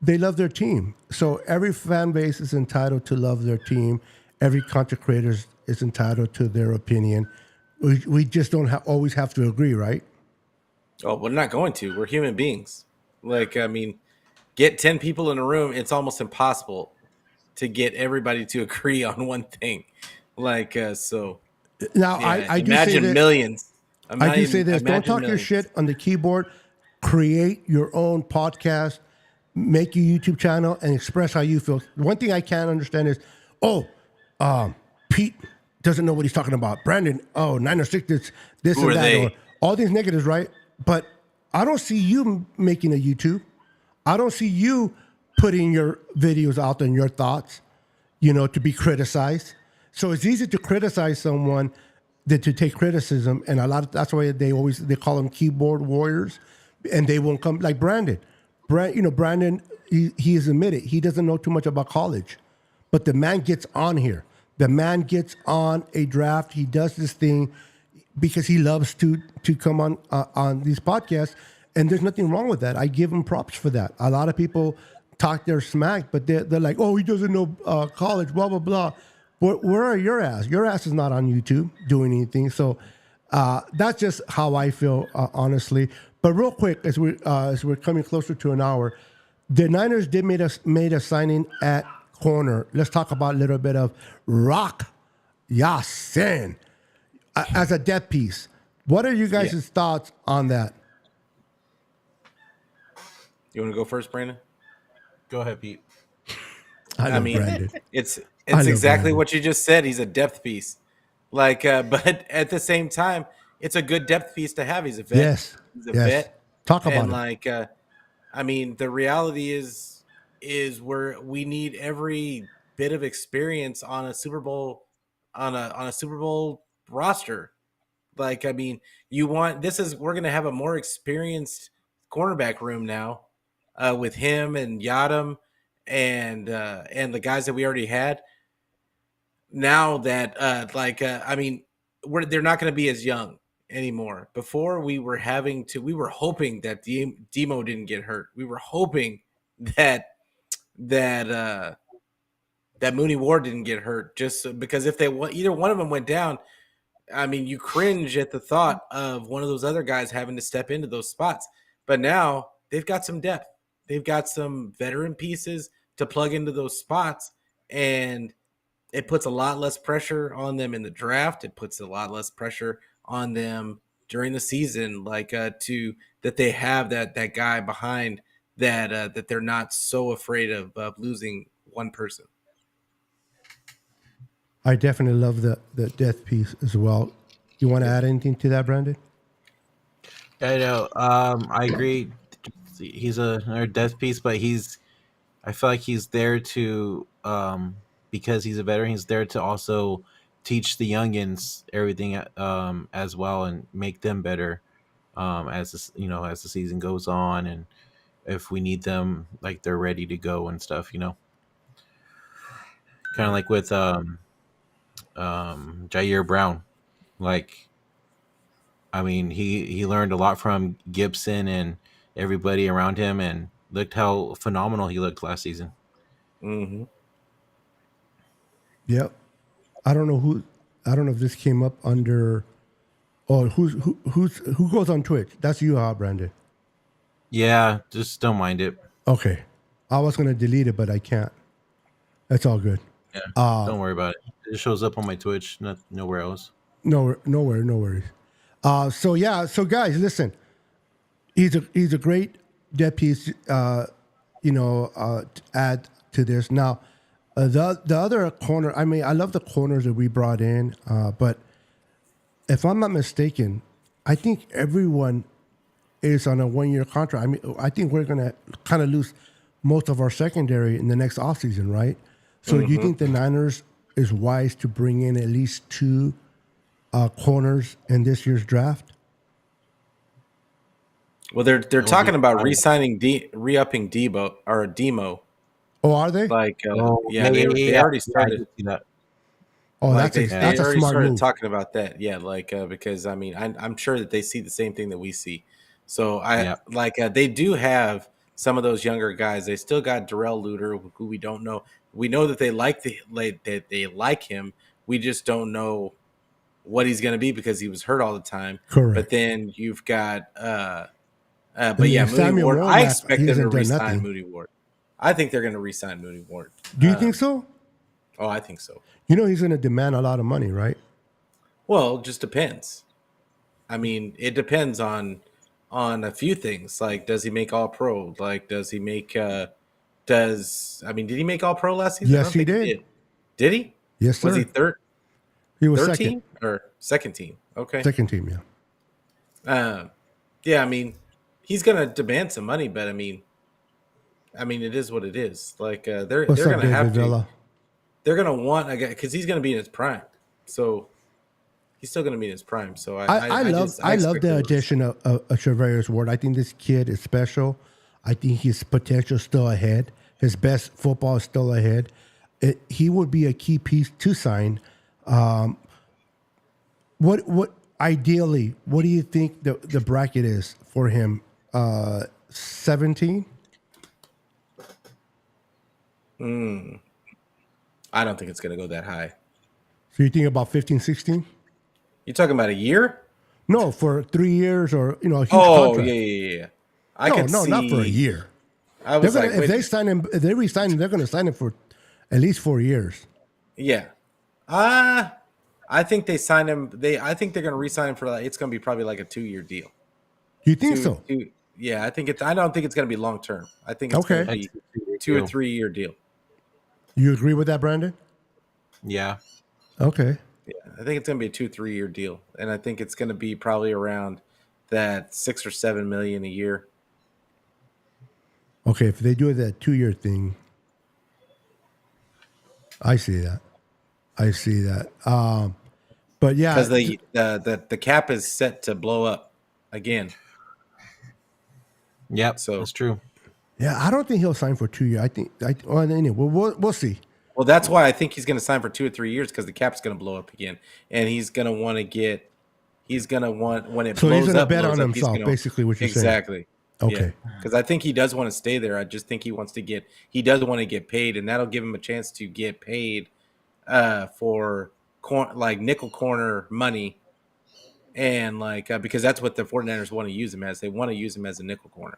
they love their team. So every fan base is entitled to love their team. Every content creator is entitled to their opinion. We just don't always have to agree, right? Oh, we're not going to. We're human beings. Like, I mean, get 10 people in a room, it's almost impossible to get everybody to agree on one thing. Like, so now I do say that, millions. I do say this: don't talk your shit on the keyboard. Create your own podcast, make your YouTube channel, and express how you feel. One thing I can't understand is, Pete doesn't know what he's talking about. Brandon, 906 this Who and are that, they? or all these negatives, right? But I don't see you making a YouTube. I don't see you putting your videos out there and your thoughts, to be criticized. So it's easy to criticize someone than to take criticism, and that's why they call them keyboard warriors, and they won't come like Brandon. Brandon, he has admitted he doesn't know too much about college, but the man gets on here. The man gets on a draft. He does this thing because he loves to come on these podcasts, and there's nothing wrong with that. I give him props for that. A lot of people talk their smack, but they're like, oh, he doesn't know college, blah, blah, blah. Where are your ass? Your ass is not on YouTube doing anything. So that's just how I feel, honestly. But real quick, as we're coming closer to an hour, the Niners did made a signing at corner. Let's talk about a little bit of Rock Ya-Sin as a depth piece. What are you guys' thoughts on that? You want to go first, Brandon? Go ahead, Pete. I mean, Brandon. It's exactly what you just said. He's a depth piece. Like, but at the same time, it's a good depth piece to have. He's a vet. Yes. He's a vet. Talk about and it. Like, I mean, the reality is we need every bit of experience on a Super Bowl roster. Like, I mean, we're going to have a more experienced cornerback room now with him and Yadam and the guys that we already had. Now that I mean, they're not going to be as young anymore. Before we were hoping that Demo didn't get hurt. We were hoping that Mooney Ward didn't get hurt, just because if either one of them went down, I mean, you cringe at the thought of one of those other guys having to step into those spots. But now they've got some depth. They've got some veteran pieces to plug into those spots, and it puts a lot less pressure on them in the draft. It puts a lot less pressure on them during the season, that they have that guy behind that they're not so afraid of losing one person. I definitely love the death piece as well. You want to add anything to that, Brandon? I know. I agree. He's another death piece, but I feel like he's there to, because he's a veteran, he's there to also teach the youngins everything as well and make them better as the season goes on, and if we need them, like they're ready to go and stuff. Kind of like with Jair Brown. Like, I mean, he learned a lot from Gibson and everybody around him, and looked how phenomenal he looked last season. Mm-hmm. Yep. I don't know if this came up under. Oh, who goes on Twitch? That's you, Brandon. Yeah, just don't mind it. Okay, I was gonna delete it, but I can't. That's all good. Yeah, don't worry about it. It shows up on my Twitch, nowhere else. No worries. So guys, listen. He's a great depth piece. add to this. Now, the other corner. I mean, I love the corners that we brought in, but if I'm not mistaken, I think everyone is on a 1-year contract. I mean, I think we're gonna kind of lose most of our secondary in the next offseason, right? So, do you think the Niners is wise to bring in at least 2 corners in this year's draft? Well, they're That would talking be about fine. re-upping Debo or Demo. Oh, are they? Like, Oh, yeah, they already I started. did see that. Oh, Like that's they a already smart started move. talking about that. Yeah, like because I mean I'm sure that they see the same thing that we see. So Yeah. they do have some of those younger guys. They still got Darrell Luter, who we don't know. We know that they that they like him. We just don't know what he's going to be because he was hurt all the time. Correct. But then you've got And yeah, then Moody Samuel Ward. I Womack, expect he them to hasn't done re-sign nothing. Moody Ward. I think they're going to re-sign Moody Ward. Do you think so? Oh, I think so. You know he's going to demand a lot of money, right? Well, it just depends. I mean, it depends on a few things. Like, does he make All Pro? Like, does he make? Did he make All Pro last season? I Yes, don't he think did. Did he? Yes, sir. Was he He was third second. team or second team? Okay. Second team, yeah. Yeah. I mean, he's gonna demand some money, but I mean, it is what it is. Like, they're What's up, gonna David have to. Villa? They're gonna want a guy because he's gonna be in his prime. So he's still gonna be in his prime. So I love expect the him to- addition of Travarius Ward. I think this kid is special. I think his potential is still ahead. His best football is still ahead. He would be a key piece to sign. What ideally? What do you think the bracket is for him? 17. I don't think it's gonna go that high. So you think about 15, 16? You talking about a year? No, for 3 years or a huge Oh, contract. yeah. No, not for a year. I was like, If wait, they sign him, if they re-sign him, they're going to sign him for at least 4 years. yeah. I think they signed him. I think they're going to re-sign him for it's going to be probably like a 2-year deal. Do you think so? Yeah, I don't think it's going to be long term. I think it's going to be 2 or 3 year deal. You agree with that, Brandon? Yeah. Okay. Yeah, I think it's going to be a 2-3 year deal, and I think it's going to be probably around that 6 or 7 million a year. Okay, if they do that 2-year thing, I see that. But yeah, Because the cap is set to blow up again. Yep. So- that's true. yeah, I don't think he'll sign for 2 years. Anyway, we'll see. Well, that's why I think he's going to sign for 2 or 3 years because the cap's going to blow up again, and he's going to want to get. He's going to want when it So blows he's going to up. bet blows on up, he's himself, gonna- basically what you're saying. Exactly. Okay. Because I think he does want to stay there. I just think he wants to get. He does want to get paid, and that'll give him a chance to get paid for like nickel corner money, and because that's what the 49ers want to use him as. They want to use him as a nickel corner.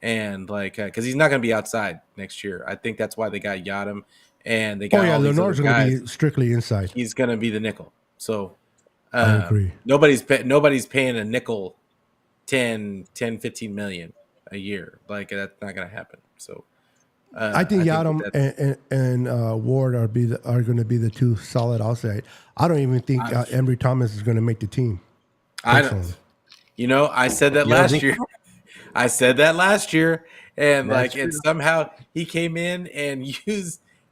And because he's not going to be outside next year. I think that's why they got Yadam and they got all these Lenoir's other going guys. to be strictly inside. He's going to be the nickel. So I agree. Nobody's paying a nickel 10, 15 million a year. Like that's not going to happen. So I think Yadam and Ward are going to be the two solid outside. I don't even think Embry Thomas is going to make the team. I don't. I said that last year. I said that last year, and and somehow he came in and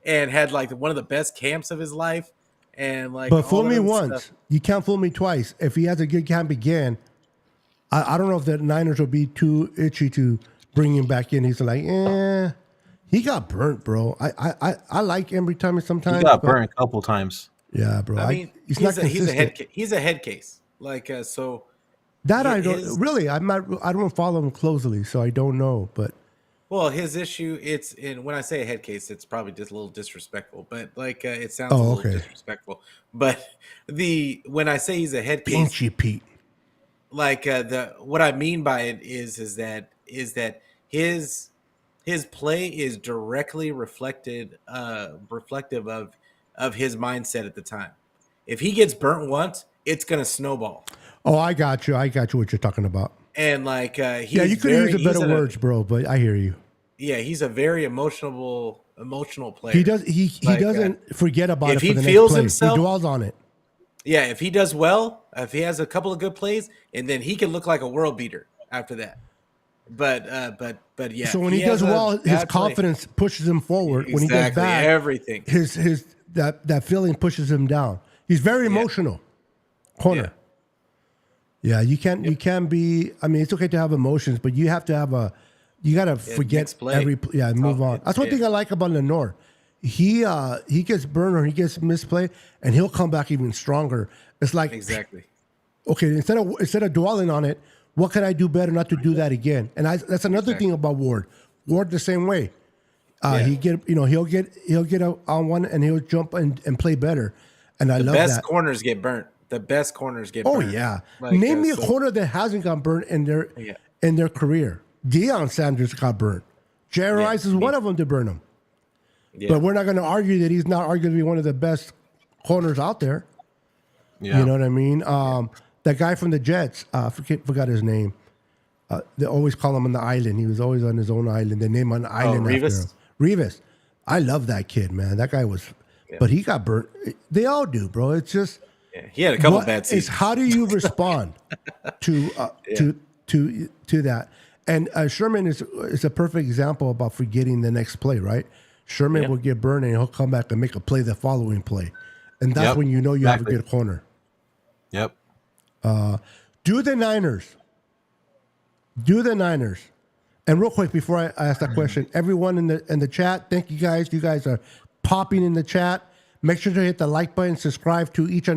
had one of the best camps of his life, and But fool me once, you can't fool me twice. If he has a good camp again, I don't know if the Niners will be too itchy to bring him back in. He's like, he got burnt, bro. I like Embry Thomas sometimes. He got burnt a couple times. Yeah, bro. I mean, he's a head case. So. That I don't really. I don't follow him closely, so I don't know. But his issue, when I say a head case, it's probably just a little disrespectful. But it sounds a little disrespectful. But when I say he's a head case, Pinchy Pete. What I mean by it is that his play is directly reflective of his mindset at the time. If he gets burnt once, it's gonna snowball. Oh, I got you. What you're talking about. And you could use better words, bro. But I hear you. he's a very emotional player. He does. He Like, doesn't forget about if it for he the feels next play. himself- He dwells on it. Yeah, if he does well, if he has a couple of good plays, and then he can look like a world beater after that. But yeah. So when if he does has a well, his bad play- confidence pushes him forward. When he does Exactly, bad, everything. his that feeling pushes him down. He's very emotional. Corner. Yeah, you can't be. I mean, it's okay to have emotions, but you have to have a. You gotta forget next play. every. Yeah, move on. That's one yeah. thing I like about Lenore. He gets burned or he gets misplay, and he'll come back even stronger. It's like Exactly. okay, instead of dwelling on it, what can I do better not to do that again? And that's another thing about Ward. Ward the same way. He he'll get on one and he'll jump and play better. And I love Best that. corners get burnt. The best corners get Oh burnt. yeah. Like, Name me a so- corner that hasn't got burnt in their career. Deion Sanders got burnt. Jerry Rice is one of them to burn him. Yeah. But we're not going to argue that he's not arguably one of the best corners out there. Yeah. You know what I mean? That guy from the Jets, forgot his name. They always call him on the island. He was always on his own island. They name him an island after Revis? him. Revis. I love that kid, man. That guy was, but he got burnt. They all do, bro. It's just he had a couple bad it's seasons. how do you respond to that? And Sherman is a perfect example about forgetting the next play, right? Sherman will get burned and he'll come back and make a play the following play, and that's when you know you have a good corner. Yep. Do the Niners. And real quick before I ask that question, everyone in the chat, thank you guys. You guys are popping in the chat. Make sure to hit the like button, subscribe to each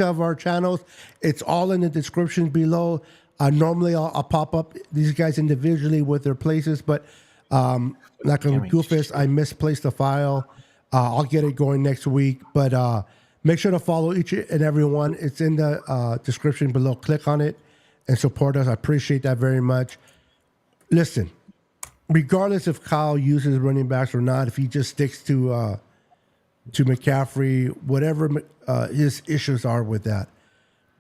of our channels. It's all in the description below. Normally I'll pop up these guys individually with their places, but like on Goofus, I misplaced the file. I'll get it going next week, but make sure to follow each and every one. It's in the description below. Click on it and support us. I appreciate that very much. Listen, regardless if Kyle uses running backs or not, if he just sticks to McCaffrey, whatever his issues are with that,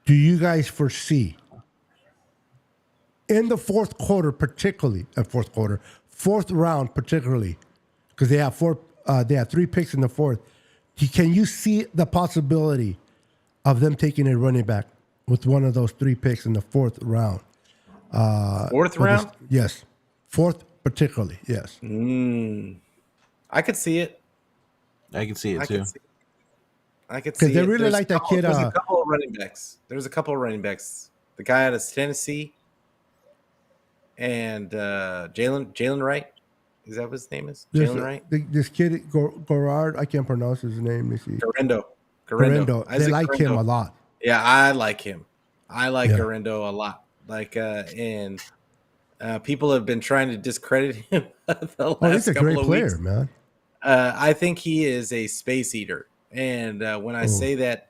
do you guys foresee in the fourth round particularly, because they have 3 picks in the fourth, can you see the possibility of them taking a running back with one of those 3 picks in the fourth round? Fourth round? Yes. Fourth particularly, yes. I could see it. I can see it too. I could see it. They really There's like that kid. There's a couple of running backs. There's a couple of running backs. The guy out of Tennessee and Jalen Wright. Is that what his name is? Jalen Wright? This kid, Gorard, I can't pronounce his name. Let me see. Garendo. They like him a lot. Yeah, I like him. I like Garendo a lot. Like, and people have been trying to discredit him the last he's a couple great of player, weeks. man. I think he is a space eater, and when I say that,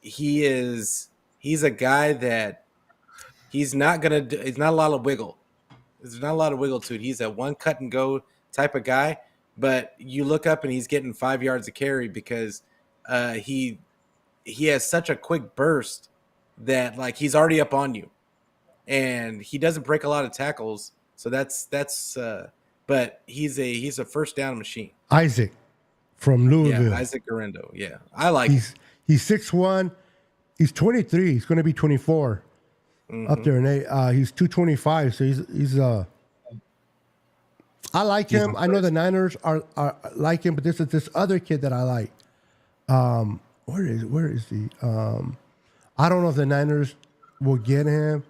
he's a guy that he's not gonna do. It's not a lot of wiggle. There's not a lot of wiggle to it. He's a one cut and go type of guy. But you look up and he's getting 5 yards a carry because he has such a quick burst that like he's already up on you, and he doesn't break a lot of tackles. So that's. But he's a first down machine. Isaac from Louisville. Yeah, Isaac Garendo. Yeah, I like him. He's 6'1". He's 23. He's going to be 24 up there. And he's 225. So he's I like him. I know the Niners are like him, but this is this other kid that I like. Where is he? I don't know if the Niners will get him,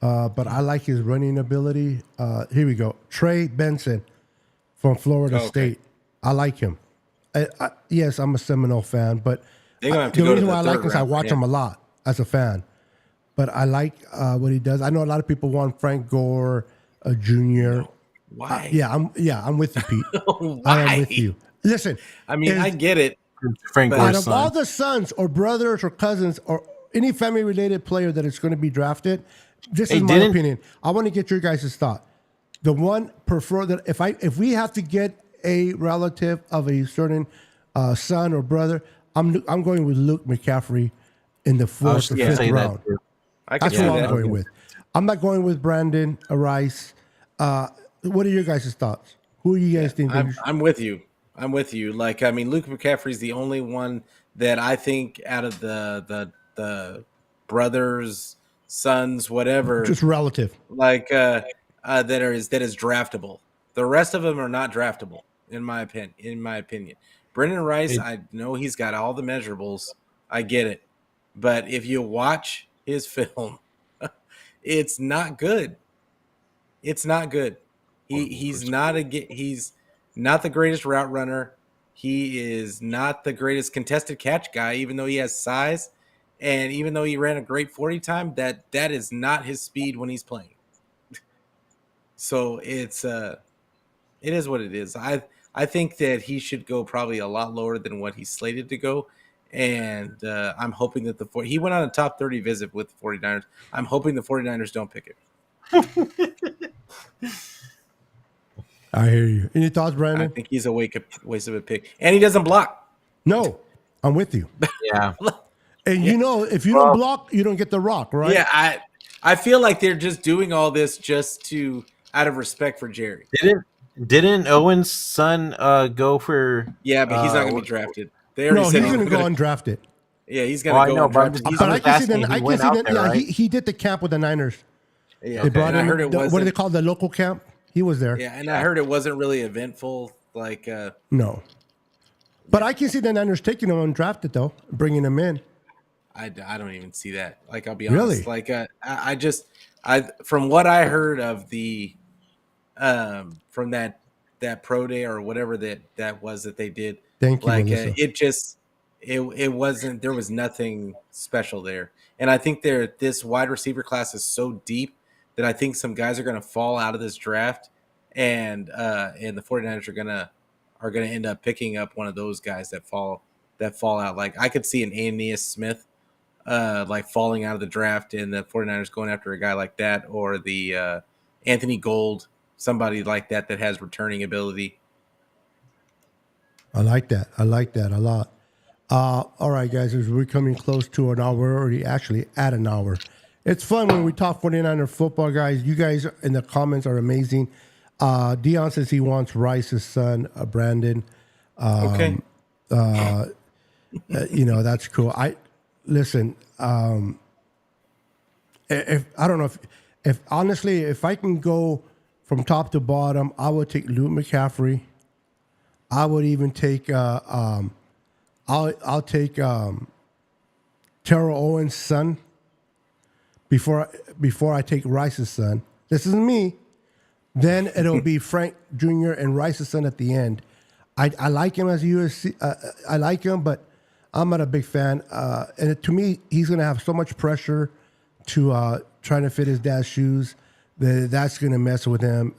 but I like his running ability. Here we go. Trey Benson from Florida State. I like him. Yes, I'm a Seminole fan, but They're gonna have to the go to reason the why I like third him is I round, watch him a lot as a fan. But I like what he does. I know a lot of people want Frank Gore Jr. Why? I'm with you, Pete. Why? I am with you. Listen, I mean, I get it. Frank But- out Gore's of all son. the sons or brothers or cousins or any family-related player that is going to be drafted, this is my opinion. I want to get your guys' thought. The one prefer that if we have to get a relative of a certain son or brother, I'm going with Luke McCaffrey in the fourth or fifth round. I could That's see who I'm that. going with. I'm not going with Brandon Rice. What are your guys' thoughts? Who do you guys think? I'm with you. I'm with you. Like, I mean, Luke McCaffrey's the only one that I think out of the brothers, sons, whatever, Just relative. like that is draftable. The rest of them are not draftable, in my opinion. Brendan Rice, I know he's got all the measurables. I get it, but if you watch his film, it's not good. It's not good. He's not the greatest route runner. He is not the greatest contested catch guy, even though he has size, and even though he ran a great 40 time, that is not his speed when he's playing. So it is what it is. I think that he should go probably a lot lower than what he's slated to go. And I'm hoping that he went on a top 30 visit with the 49ers. I'm hoping the 49ers don't pick it. I hear you. Any thoughts, I Brandon? think he's a waste of a pick. And he doesn't block. No, I'm with you. Yeah. And you know, if you don't block, you don't get the rock, right? Yeah, I feel like they're just doing all this just out of respect for Jerry. Didn't Owen's son go for? Yeah, but he's not going to be drafted. They No, already he's said going to go undrafted. Yeah, he's going to go undrafted. But I can see asking, that. he I can went see out that. there, Yeah, right? he did the camp with the Niners. Yeah, They brought and him. I heard it What do wasn't. they call the local camp? He was there. Yeah, and I heard it wasn't really eventful. Like, No. But I can see the Niners taking him undrafted though, bringing him in. I don't even see that. Like, I'll be honest. Really? Like, I from what I heard of the, from that pro day or whatever that was that they did. Thank you, Like, Melissa. it wasn't. There was nothing special there, and I think this wide receiver class is so deep that I think some guys are going to fall out of this draft, and the 49ers are gonna end up picking up one of those guys that fall out. Like, I could see an Aeneas Smith like falling out of the draft and the 49ers going after a guy like that, or the Anthony Gold, somebody like that has returning ability. I like that. I like that a lot. All right, guys, as we're coming close to an hour, we're already actually at an hour. It's fun when we talk 49er football, guys. You guys in the comments are amazing. Dion says he wants Rice's son, Brandon. Okay. You know, that's cool. I listen. If I don't know if honestly, if I can go from top to bottom, I would take Luke McCaffrey. I would even take. I'll take Terrell Owens' son before I take Rice's son. This isn't me. Then it'll be Frank Jr. and Rice's son at the end. I like him as a USC. I like him, but I'm not a big fan. And to me, he's going to have so much pressure to trying to fit his dad's shoes that's going to mess with him.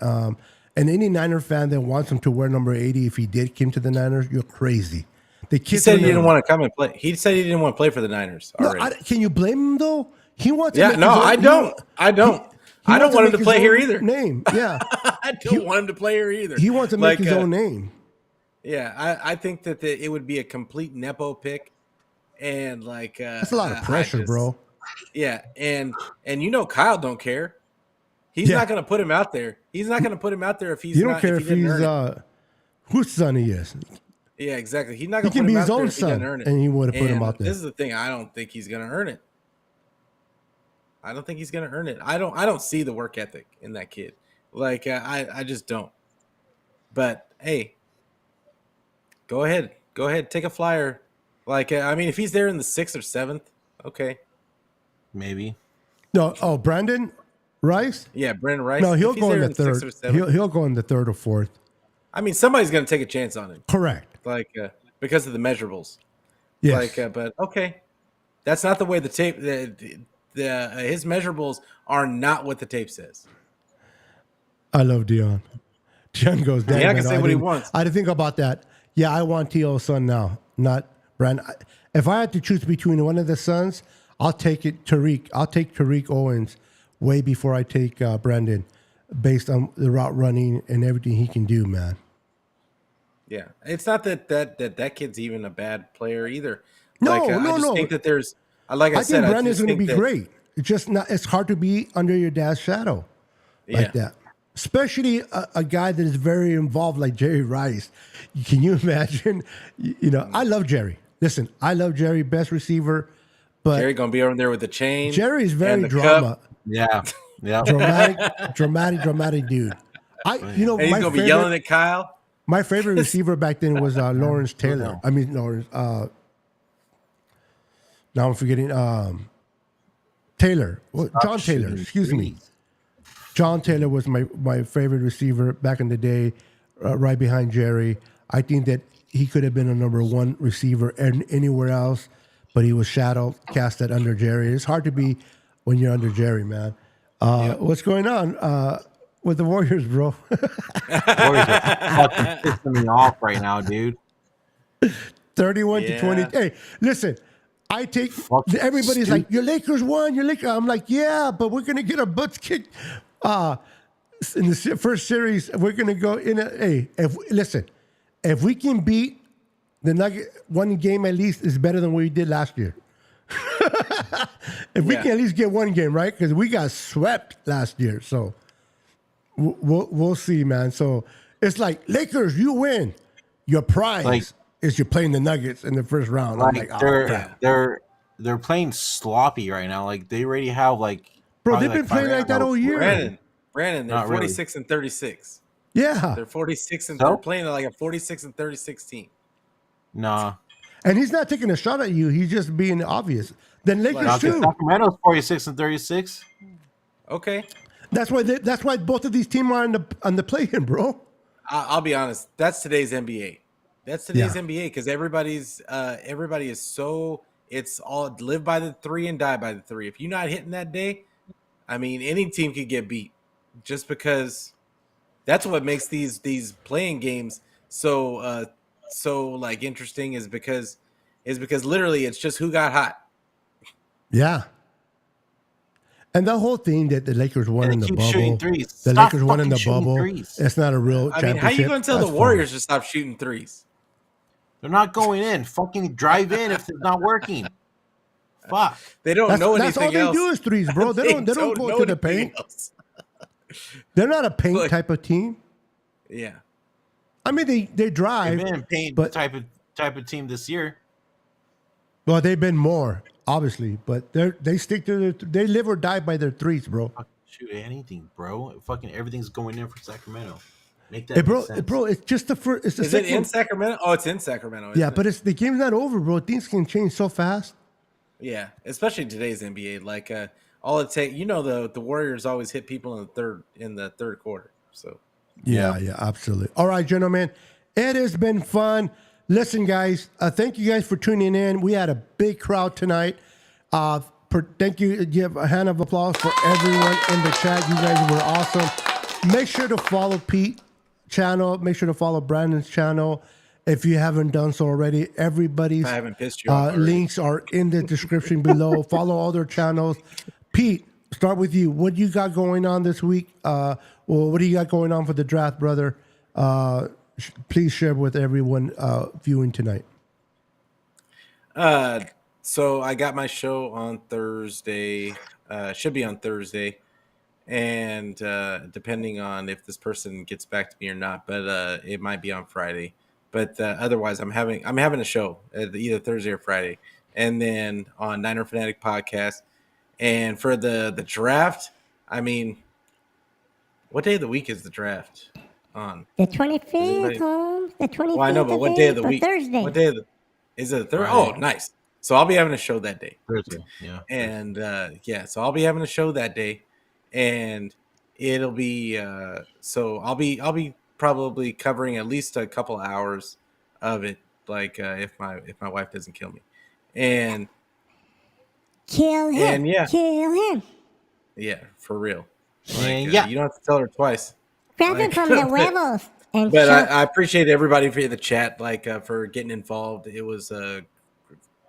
And any Niner fan that wants him to wear number 80 if he did come to the Niners, you're crazy. He said he didn't want to come and play. He said he didn't want to play for the Niners already. Can you blame him though? He wants. Yeah, no, I don't. I don't want him to play here either. Name, yeah. I don't want him to play here either. He wants to make his own name. Yeah, I think that it would be a complete nepo pick, and like that's a lot of pressure, bro. Yeah, and you know Kyle don't care. He's not going to put him out there. He's not going to put him out there if he's. You don't care if he's whose son he is. Yeah, exactly. He's not going to put be him his out own there son, if he doesn't earn it. And he would have put him out there. This is the thing. I don't think he's going to earn it. I don't think he's going to earn it. I don't see the work ethic in that kid. Like I just don't. But hey, go ahead, take a flyer. Like I mean, if he's there in the 6th or 7th, okay, maybe. No, Brandon Rice. Yeah, Brandon Rice. No, he'll go in the 3rd. He'll go in the 3rd or 4th. I mean, somebody's going to take a chance on him. Correct. Like because of the measurables. Yes. Like, but okay, that's not the way the tape. His measurables are not what the tape says. I love Dion. Dion goes, "Dang, I can say what he wants." I didn't think about that. Yeah, I want T.O.'s son now, not Brandon. If I had to choose between one of the sons, I'll take it. Tariq. I'll take Tariq Owens way before I take Brandon, based on the route running and everything he can do, man. Yeah, it's not that kid's even a bad player either. No, like, I just think that there's, like I said, think Brandon's going to be great. It's just not. It's hard to be under your dad's shadow like that. especially a guy that is very involved like Jerry Rice. Can you imagine? I love Jerry. Listen, I love Jerry, best receiver, but Jerry gonna be over there with the chain. Jerry's very and the drama, cup, Yeah. Yeah. dramatic dude. and he's gonna be yelling at Kyle. My favorite receiver back then was Lawrence Taylor. I mean Lawrence. Now I'm forgetting Taylor. Well, John Taylor. Excuse me. John Taylor was my favorite receiver back in the day, right behind Jerry. I think that he could have been a number one receiver anywhere else, but he was casted under Jerry. It's hard to be when you're under Jerry, man. What's going on with the Warriors, bro? Warriors are fucking pissing me off right now, dude. 31 to 20. Hey, listen. I take everybody's like, your Lakers won, your Lakers. I'm like, yeah, but we're gonna get our butts kicked. In the first series, we're gonna go in. If we can beat the Nugget one game at least, is better than what we did last year. If we can at least get one game, right? Because we got swept last year, so we'll see, man. So it's like Lakers, you win. Your prize is you're playing the Nuggets in the first round. Like, they're playing sloppy right now. Like they already have bro, they've been playing like that all year. Brandon, they're 46 and 36. Yeah, they're 46 and they're playing like a 46 and 36 team. Nah, and he's not taking a shot at you. He's just being obvious. Then Lakers too. Sacramento's 46 and 36. Okay, that's why both of these teams are on the play-in, bro. I'll be honest. That's today's NBA. That's today's NBA because everybody is so it's all live by the three and die by the three. If you're not hitting that day, I mean, any team could get beat just because that's what makes these playing games so like interesting is because literally it's just who got hot. Yeah. And the whole thing that the Lakers won in the bubble, the Lakers won in the bubble, it's not a real championship. I mean, how you going to tell the Warriors to stop shooting threes? They're not going in. Fucking drive in if it's not working. Fuck. They don't know anything else. That's all they do is threes, bro. They don't go to the paint. They're not a paint type of team. Yeah. I mean, they drive. They've been a paint type of team this year. Well, they've been more, obviously, but they stick to they live or die by their threes, bro. Shoot anything, bro. Fucking everything's going in for Sacramento. Make that bro, it's just the first. It's the Is it in Sacramento? Oh, it's in Sacramento. Yeah, but the game's not over, bro. Things can change so fast. Yeah, especially in today's NBA. Like all it takes, the Warriors always hit people in the third quarter. So yeah, absolutely. All right, gentlemen, it has been fun. Listen, guys, thank you guys for tuning in. We had a big crowd tonight. Thank you. Give a hand of applause for everyone in the chat. You guys were awesome. Make sure to follow Pete's channel. Make sure to follow Brandon's channel. If you haven't done so already, everybody's links are in the description below. Follow all their channels. Pete, start with you. What you got going on this week? What do you got going on for the draft, brother? Please share with everyone viewing tonight. So I got my show on Thursday. Should be on Thursday, and depending on if this person gets back to me or not, but it might be on Friday. But otherwise, I'm having a show either Thursday or Friday, and then on Niner Fanatic podcast. And for the draft, I mean, what day of the week is the draft on? The 25th, Holmes. The 25th. Well, I know, but what day of the week? Thursday. What day of is it? Thursday? Oh, nice. So I'll be having a show that day. Thursday, yeah. And so I'll be having a show that day, and it'll be so I'll be probably covering at least a couple hours of it, like if my wife doesn't kill me, and kill him. And kill him. Yeah, for real. And you don't have to tell her twice. Grab him from the huevos. But I appreciate everybody for the chat, for getting involved. It was a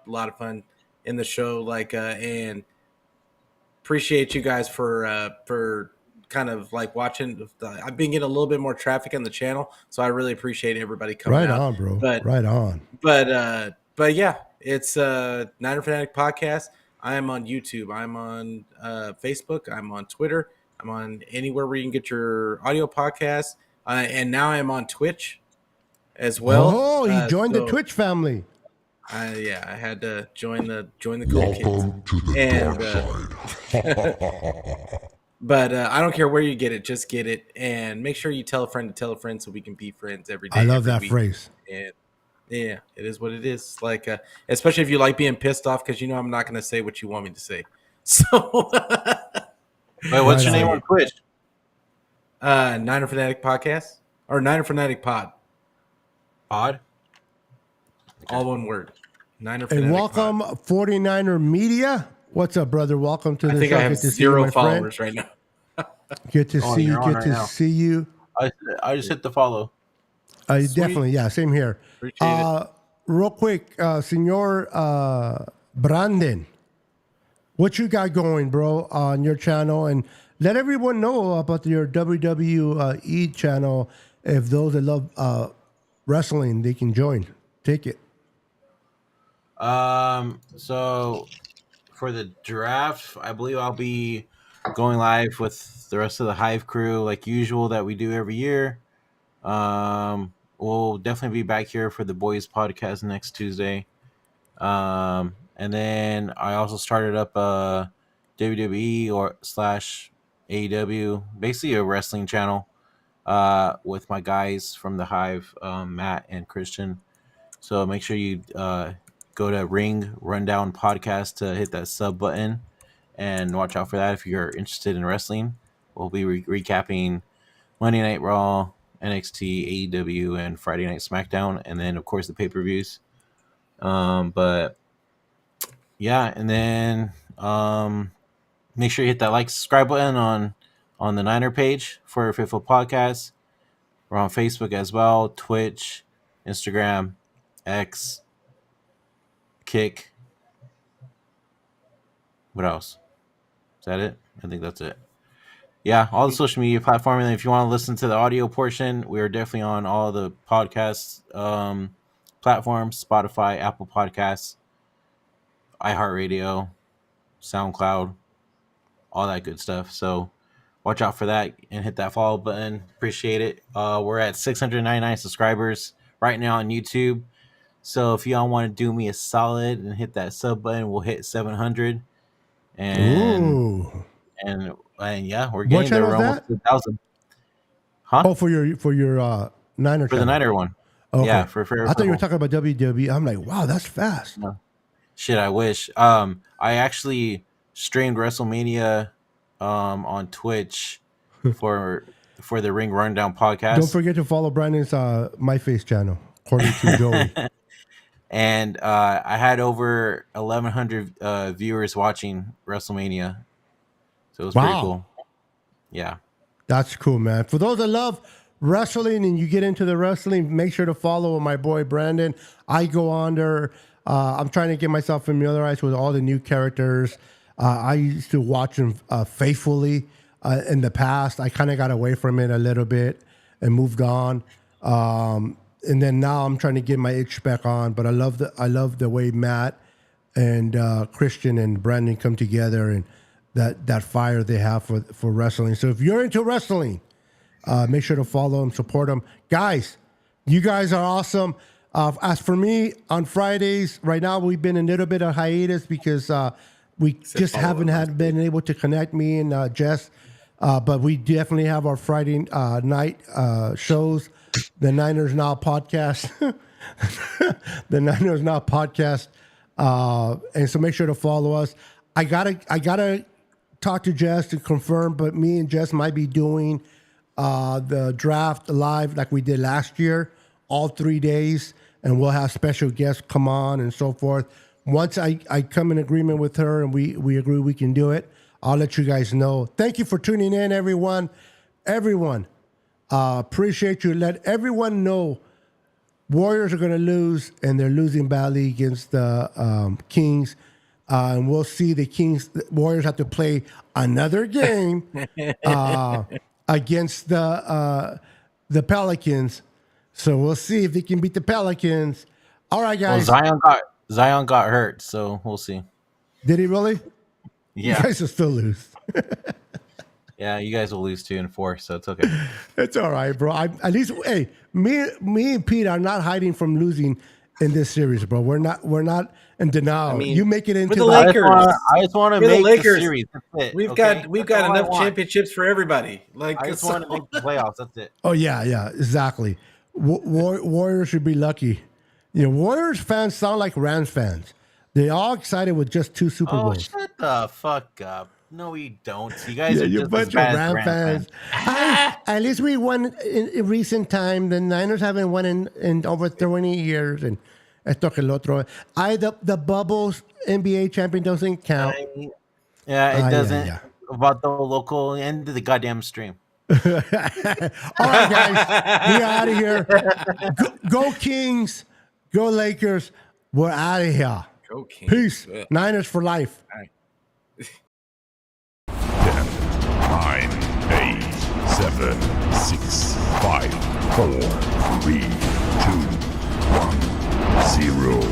lot of fun in the show, and appreciate you guys for kind of watching. I've been getting a little bit more traffic on the channel, so I really appreciate everybody coming out. Right on, bro. Right on. But yeah, it's Niner Fanatic podcast. I am on YouTube. I'm on Facebook. I'm on Twitter. I'm on anywhere where you can get your audio podcast, and now I'm on Twitch as well. Oh, he joined the Twitch family. Yeah, I had to join the cool kids. To the dark side. But I don't care where you get it, just get it, and make sure you tell a friend to tell a friend so we can be friends every day. I love that week. phrase. And yeah, it is what it is. Like, especially if you like being pissed off, because I'm not going to say what you want me to say. So, wait, what's your name on Twitch? Niner Fanatic Podcast or Niner Fanatic Pod. Pod. All one word. Niner And Fanatic welcome, Pod. 49er Media. What's up, brother? Welcome to the show. I think I have Good to 0 see you, followers right now. Good to see you. Good to see you. I just hit the follow. Definitely, yeah. Same here. Appreciate it. Real quick, Senor Brandon, what you got going, bro, on your channel, and let everyone know about your WWE channel. If those that love wrestling, they can join. Take it. So for the draft, I believe I'll be going live with the rest of the Hive crew like usual that we do every year. We'll definitely be back here for the BOYZ podcast next Tuesday. And then I also started up a WWE or / AEW, basically a wrestling channel, with my guys from the Hive, Matt and Christian. So make sure you go to Ring Rundown Podcast to hit that sub button and watch out for that if you're interested in wrestling. We'll be recapping Monday Night Raw, NXT, AEW, and Friday Night SmackDown, and then of course the pay-per-views. But yeah, and then make sure you hit that like, subscribe button on the Niner page for Fitful Podcast. We're on Facebook as well, Twitch, Instagram, X, Kick. What else? Is that it? I think that's it. Yeah, all the social media platforms. And if you want to listen to the audio portion, we are definitely on all the podcast platforms: Spotify, Apple Podcasts, iHeartRadio, SoundCloud, all that good stuff. So watch out for that and hit that follow button. Appreciate it. We're at 699 subscribers right now on YouTube. So if y'all want to do me a solid and hit that sub button, we'll hit 700. And yeah, we're getting there. We're almost 1,000. Huh? Oh, for your Niner for the Niner one. Okay. Yeah, for I thought you were talking about WWE. I'm like, wow, that's fast. No. Shit, I wish. I actually streamed WrestleMania on Twitch for the Ring Rundown podcast. Don't forget to follow Brandon's My Face channel, according to Joey. And I had over 1,100 viewers watching WrestleMania. So it was pretty cool. Yeah. That's cool, man. For those that love wrestling and you get into the wrestling, make sure to follow my boy Brandon. I go on there. I'm trying to get myself familiarized with all the new characters. I used to watch them faithfully in the past. I kind of got away from it a little bit and moved on. And then now I'm trying to get my itch back on. But I love the way Matt and Christian and Brandon come together and that fire they have for wrestling. So if you're into wrestling, make sure to follow them, support them. Guys, you guys are awesome. As for me, on Fridays, right now we've been in a little bit of hiatus because we just haven't been able to connect, me and Jess. But we definitely have our Friday night shows. The Niners Now podcast. The Niners Now podcast. And so make sure to follow us. I gotta talk to Jess to confirm, but me and Jess might be doing the draft live like we did last year, all 3 days, and we'll have special guests come on and so forth. Once I come in agreement with her and we agree we can do it, I'll let you guys know. Thank you for tuning in, everyone. Everyone, appreciate you. Let everyone know Warriors are going to lose, and they're losing badly against the Kings. And we'll see the Warriors have to play another game against the Pelicans. So we'll see if they can beat the Pelicans. All right, guys. Well, Zion got hurt, so we'll see. Did he really? Yeah. You guys will still lose. Yeah, you guys will lose 2 and 4, so it's okay. It's all right, bro. At least, hey, me and Pete are not hiding from losing in this series, bro. We're not in denial. I mean, you make it into the Lakers. I just want to We're the make the Lakers. series. That's it. We've okay? got That's all I enough want. championships for everybody. Like I just want to make the playoffs. That's it. Oh yeah, exactly. Warriors should be lucky. Warriors fans sound like Rams fans. They're all excited with just 2 Super Oh, Bowls. shut the fuck up. No, we don't. You guys are You just bunch as bad of as Ram Rams fans. At least we won in recent time. The Niners haven't won in over 20 years. And esto que el otro. The Bubbles NBA champion doesn't count. Yeah, it doesn't. yeah. About the local end of the goddamn stream. All right, guys. We out of here. Go Kings. Go Lakers. We're out of here. Go Kings. Peace. Yeah. Niners for life. 10, 9, 8, 7, 6, 5, 4, 3, 2, 1, 0.